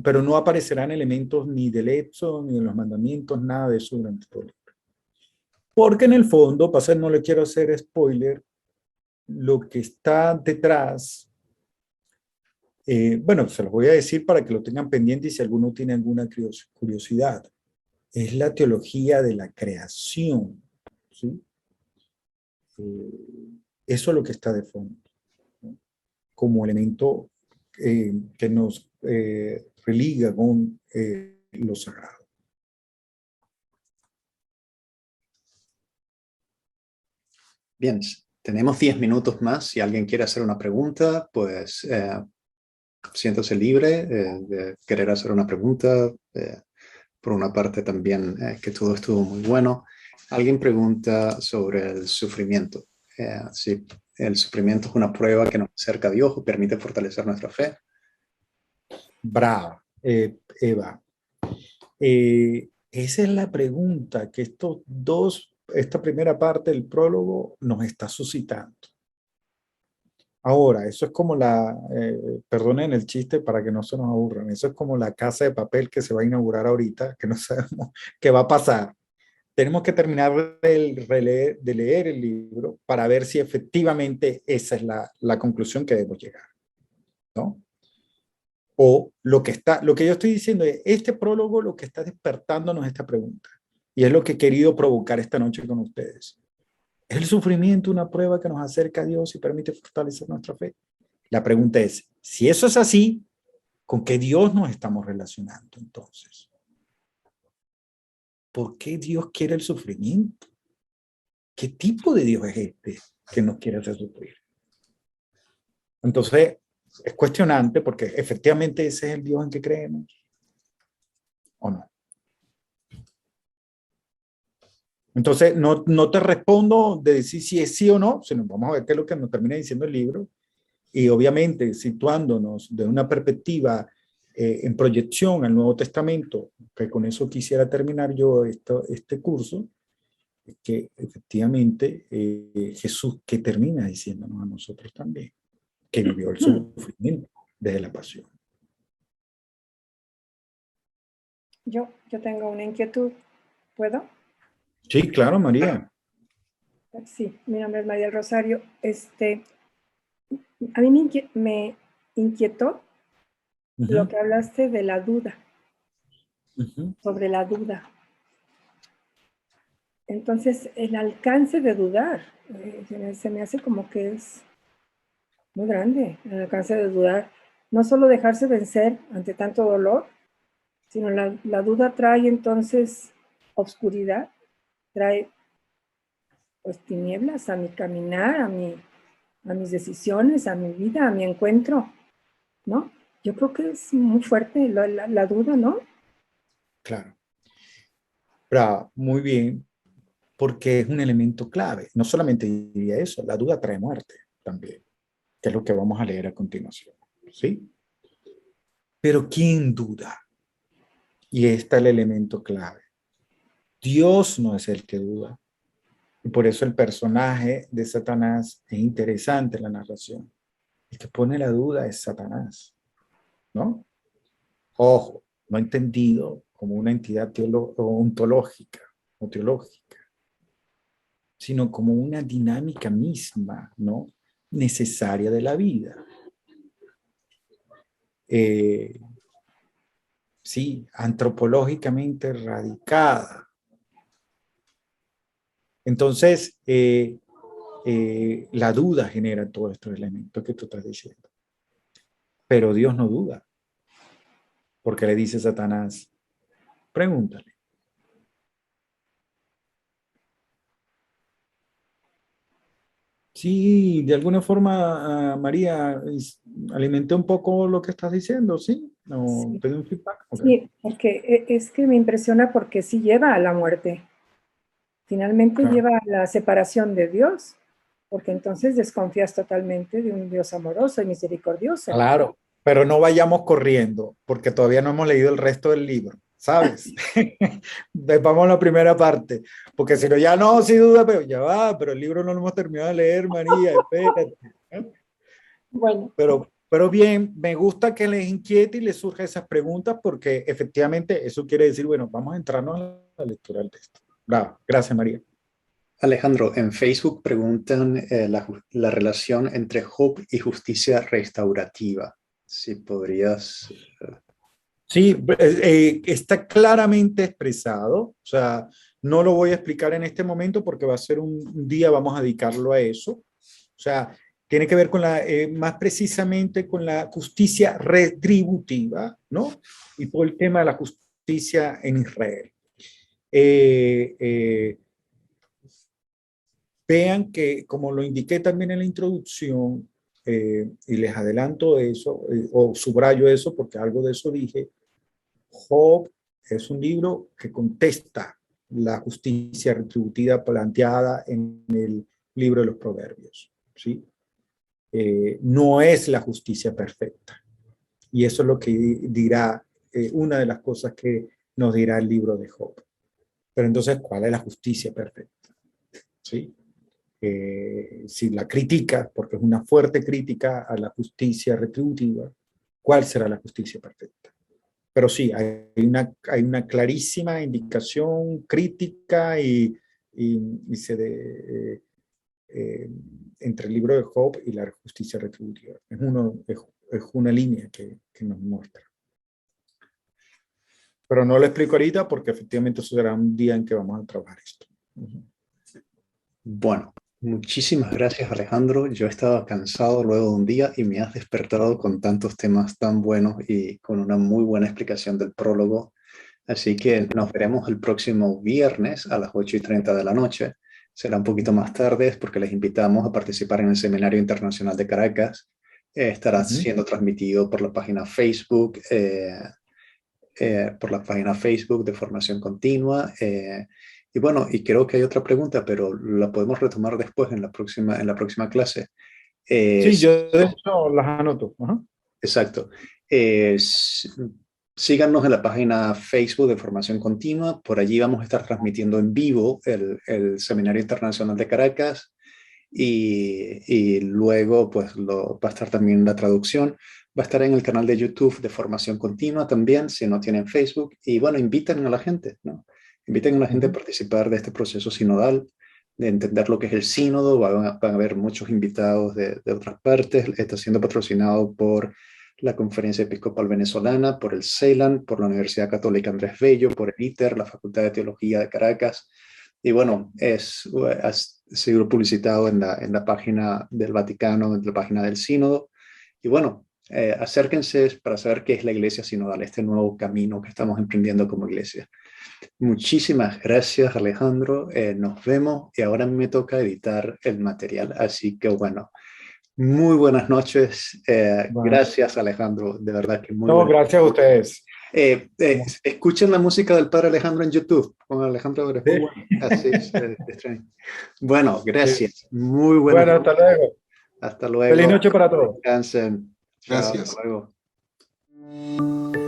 Pero no aparecerán elementos ni del Éxodo, ni de los mandamientos, nada de eso durante todo el libro. Porque en el fondo, no le quiero hacer spoiler, lo que está detrás, bueno, se los voy a decir para que lo tengan pendiente y si alguno tiene alguna curiosidad, es la teología de la creación, ¿sí? Eso es lo que está de fondo, ¿no? Como elemento que nos religa con lo sagrado. Bien, tenemos 10 minutos más. Si alguien quiere hacer una pregunta, pues siéntase libre de querer hacer una pregunta. Por una parte también que todo estuvo muy bueno. Alguien pregunta sobre el sufrimiento. Si el sufrimiento es una prueba que nos acerca a Dios o permite fortalecer nuestra fe. Brava, Eva. Esa es la pregunta que esta primera parte del prólogo nos está suscitando. Ahora, eso es como perdonen el chiste para que no se nos aburran, eso es como la casa de papel que se va a inaugurar ahorita, que no sabemos qué va a pasar. Tenemos que terminar de leer el libro para ver si efectivamente esa es la conclusión que debemos llegar, ¿no? O lo que yo estoy diciendo es, este prólogo lo que está despertándonos esta pregunta, y es lo que he querido provocar esta noche con ustedes. ¿Es el sufrimiento una prueba que nos acerca a Dios y permite fortalecer nuestra fe? La pregunta es, si eso es así, ¿con qué Dios nos estamos relacionando entonces? ¿Por qué Dios quiere el sufrimiento? ¿Qué tipo de Dios es este que nos quiere hacer sufrir? Entonces, es cuestionante porque efectivamente ese es el Dios en que creemos, ¿o no? Entonces, no te respondo de decir si es sí o no, sino vamos a ver qué es lo que nos termina diciendo el libro. Y obviamente, situándonos de una perspectiva en proyección al Nuevo Testamento, que con eso quisiera terminar yo este curso, que efectivamente Jesús que termina diciéndonos a nosotros también, que vivió el sufrimiento desde la pasión. Yo tengo una inquietud, ¿puedo? Sí, claro, María. Sí, mi nombre es María del Rosario. A mí me inquietó lo que hablaste de la duda, sobre la duda. Entonces, el alcance de dudar, se me hace como que es muy grande, el alcance de dudar. No solo dejarse vencer ante tanto dolor, sino la duda trae entonces obscuridad, trae pues tinieblas a mi caminar, a mis decisiones, a mi vida, a mi encuentro, ¿no? Yo creo que es muy fuerte la duda, ¿no? Claro. Bravo, muy bien. porque es un elemento clave. No solamente diría eso, la duda trae muerte también, que es lo que vamos a leer a continuación, ¿sí? Pero ¿quién duda? Y está el elemento clave. Dios no es el que duda. Y por eso el personaje de Satanás es interesante en la narración. El que pone la duda es Satanás, ¿no? Ojo, no entendido como una entidad ontológica o teológica, sino como una dinámica misma, ¿no? Necesaria de la vida. Sí, antropológicamente radicada. Entonces, la duda genera todos estos elementos que tú estás diciendo. Pero Dios no duda, porque le dice a Satanás, pregúntale. Sí, de alguna forma, María, alimenté un poco lo que estás diciendo, ¿sí? ¿No Sí, te doy un feedback? Okay. sí, porque es que me impresiona porque sí lleva a la muerte. Finalmente Claro. lleva a la separación de Dios, porque entonces desconfías totalmente de un Dios amoroso y misericordioso. Claro, pero no vayamos corriendo, porque todavía no hemos leído el resto del libro, ¿sabes? Vamos a la primera parte, porque si no, ya no, sin duda, pero ya va, pero el libro no lo hemos terminado de leer, María, espérate. Bueno, Pero bien, me gusta que les inquiete y les surjan esas preguntas, porque efectivamente eso quiere decir, bueno, vamos a entrarnos a la lectura del texto. Bravo, gracias, María. Alejandro, en Facebook preguntan la relación entre Job y justicia restaurativa. Si podrías... Sí, está claramente expresado, o sea, no lo voy a explicar en este momento porque va a ser un día, vamos a dedicarlo a eso. O sea, tiene que ver con más precisamente con la justicia retributiva, ¿no? Y todo el tema de la justicia en Israel. Vean que, como lo indiqué también en la introducción, y les adelanto eso, o subrayo eso porque algo de eso dije, Job es un libro que contesta la justicia retributiva planteada en el libro de los Proverbios, ¿sí? No es la justicia perfecta. Y eso es lo que dirá, una de las cosas que nos dirá el libro de Job. Pero entonces, ¿cuál es la justicia perfecta? ¿Sí? Si la critica, porque es una fuerte crítica a la justicia retributiva, ¿cuál será la justicia perfecta? Pero sí, hay una clarísima indicación crítica entre el libro de Job y la justicia retributiva. Es una línea que nos muestra. Pero no lo explico ahorita porque efectivamente eso será un día en que vamos a trabajar esto. Bueno, muchísimas gracias, Alejandro. Yo estaba cansado luego de un día y me has despertado con tantos temas tan buenos y con una muy buena explicación del prólogo. Así que nos veremos el próximo viernes a las 8:30 de la noche. Será un poquito más tarde porque les invitamos a participar en el Seminario Internacional de Caracas. Estará siendo transmitido por la página Facebook, de Formación Continua. Y bueno, y creo que hay otra pregunta, pero la podemos retomar después en la próxima clase. Sí, yo de hecho las anoto. Ajá. Exacto. Síganos en la página Facebook de Formación Continua. Por allí vamos a estar transmitiendo en vivo el Seminario Internacional de Caracas y luego pues va a estar también la traducción. Va a estar en el canal de YouTube de Formación Continua también, si no tienen Facebook. Y bueno, inviten a la gente, ¿no? Inviten a la gente a participar de este proceso sinodal, de entender lo que es el sínodo. Van a haber muchos invitados de otras partes. Está siendo patrocinado por la Conferencia Episcopal Venezolana, por el CELAN, por la Universidad Católica Andrés Bello, por el ITER, la Facultad de Teología de Caracas. Y bueno, ha sido publicitado en la página del Vaticano, en la página del Sínodo. Y bueno, acérquense para saber qué es la Iglesia Sinodal, este nuevo camino que estamos emprendiendo como Iglesia. Muchísimas gracias, Alejandro. Nos vemos y ahora me toca editar el material. Así que bueno, muy buenas noches. Bueno. Gracias, Alejandro. De verdad que muy No, buenas. gracias a ustedes. Escuchen la música del Padre Alejandro en YouTube, con Alejandro Brejón. Sí. Así es, extraño. Bueno, gracias. Muy bueno. Bueno, hasta luego. Hasta luego. Feliz noche para todos. Descansen. Chao, Gracias. hasta luego.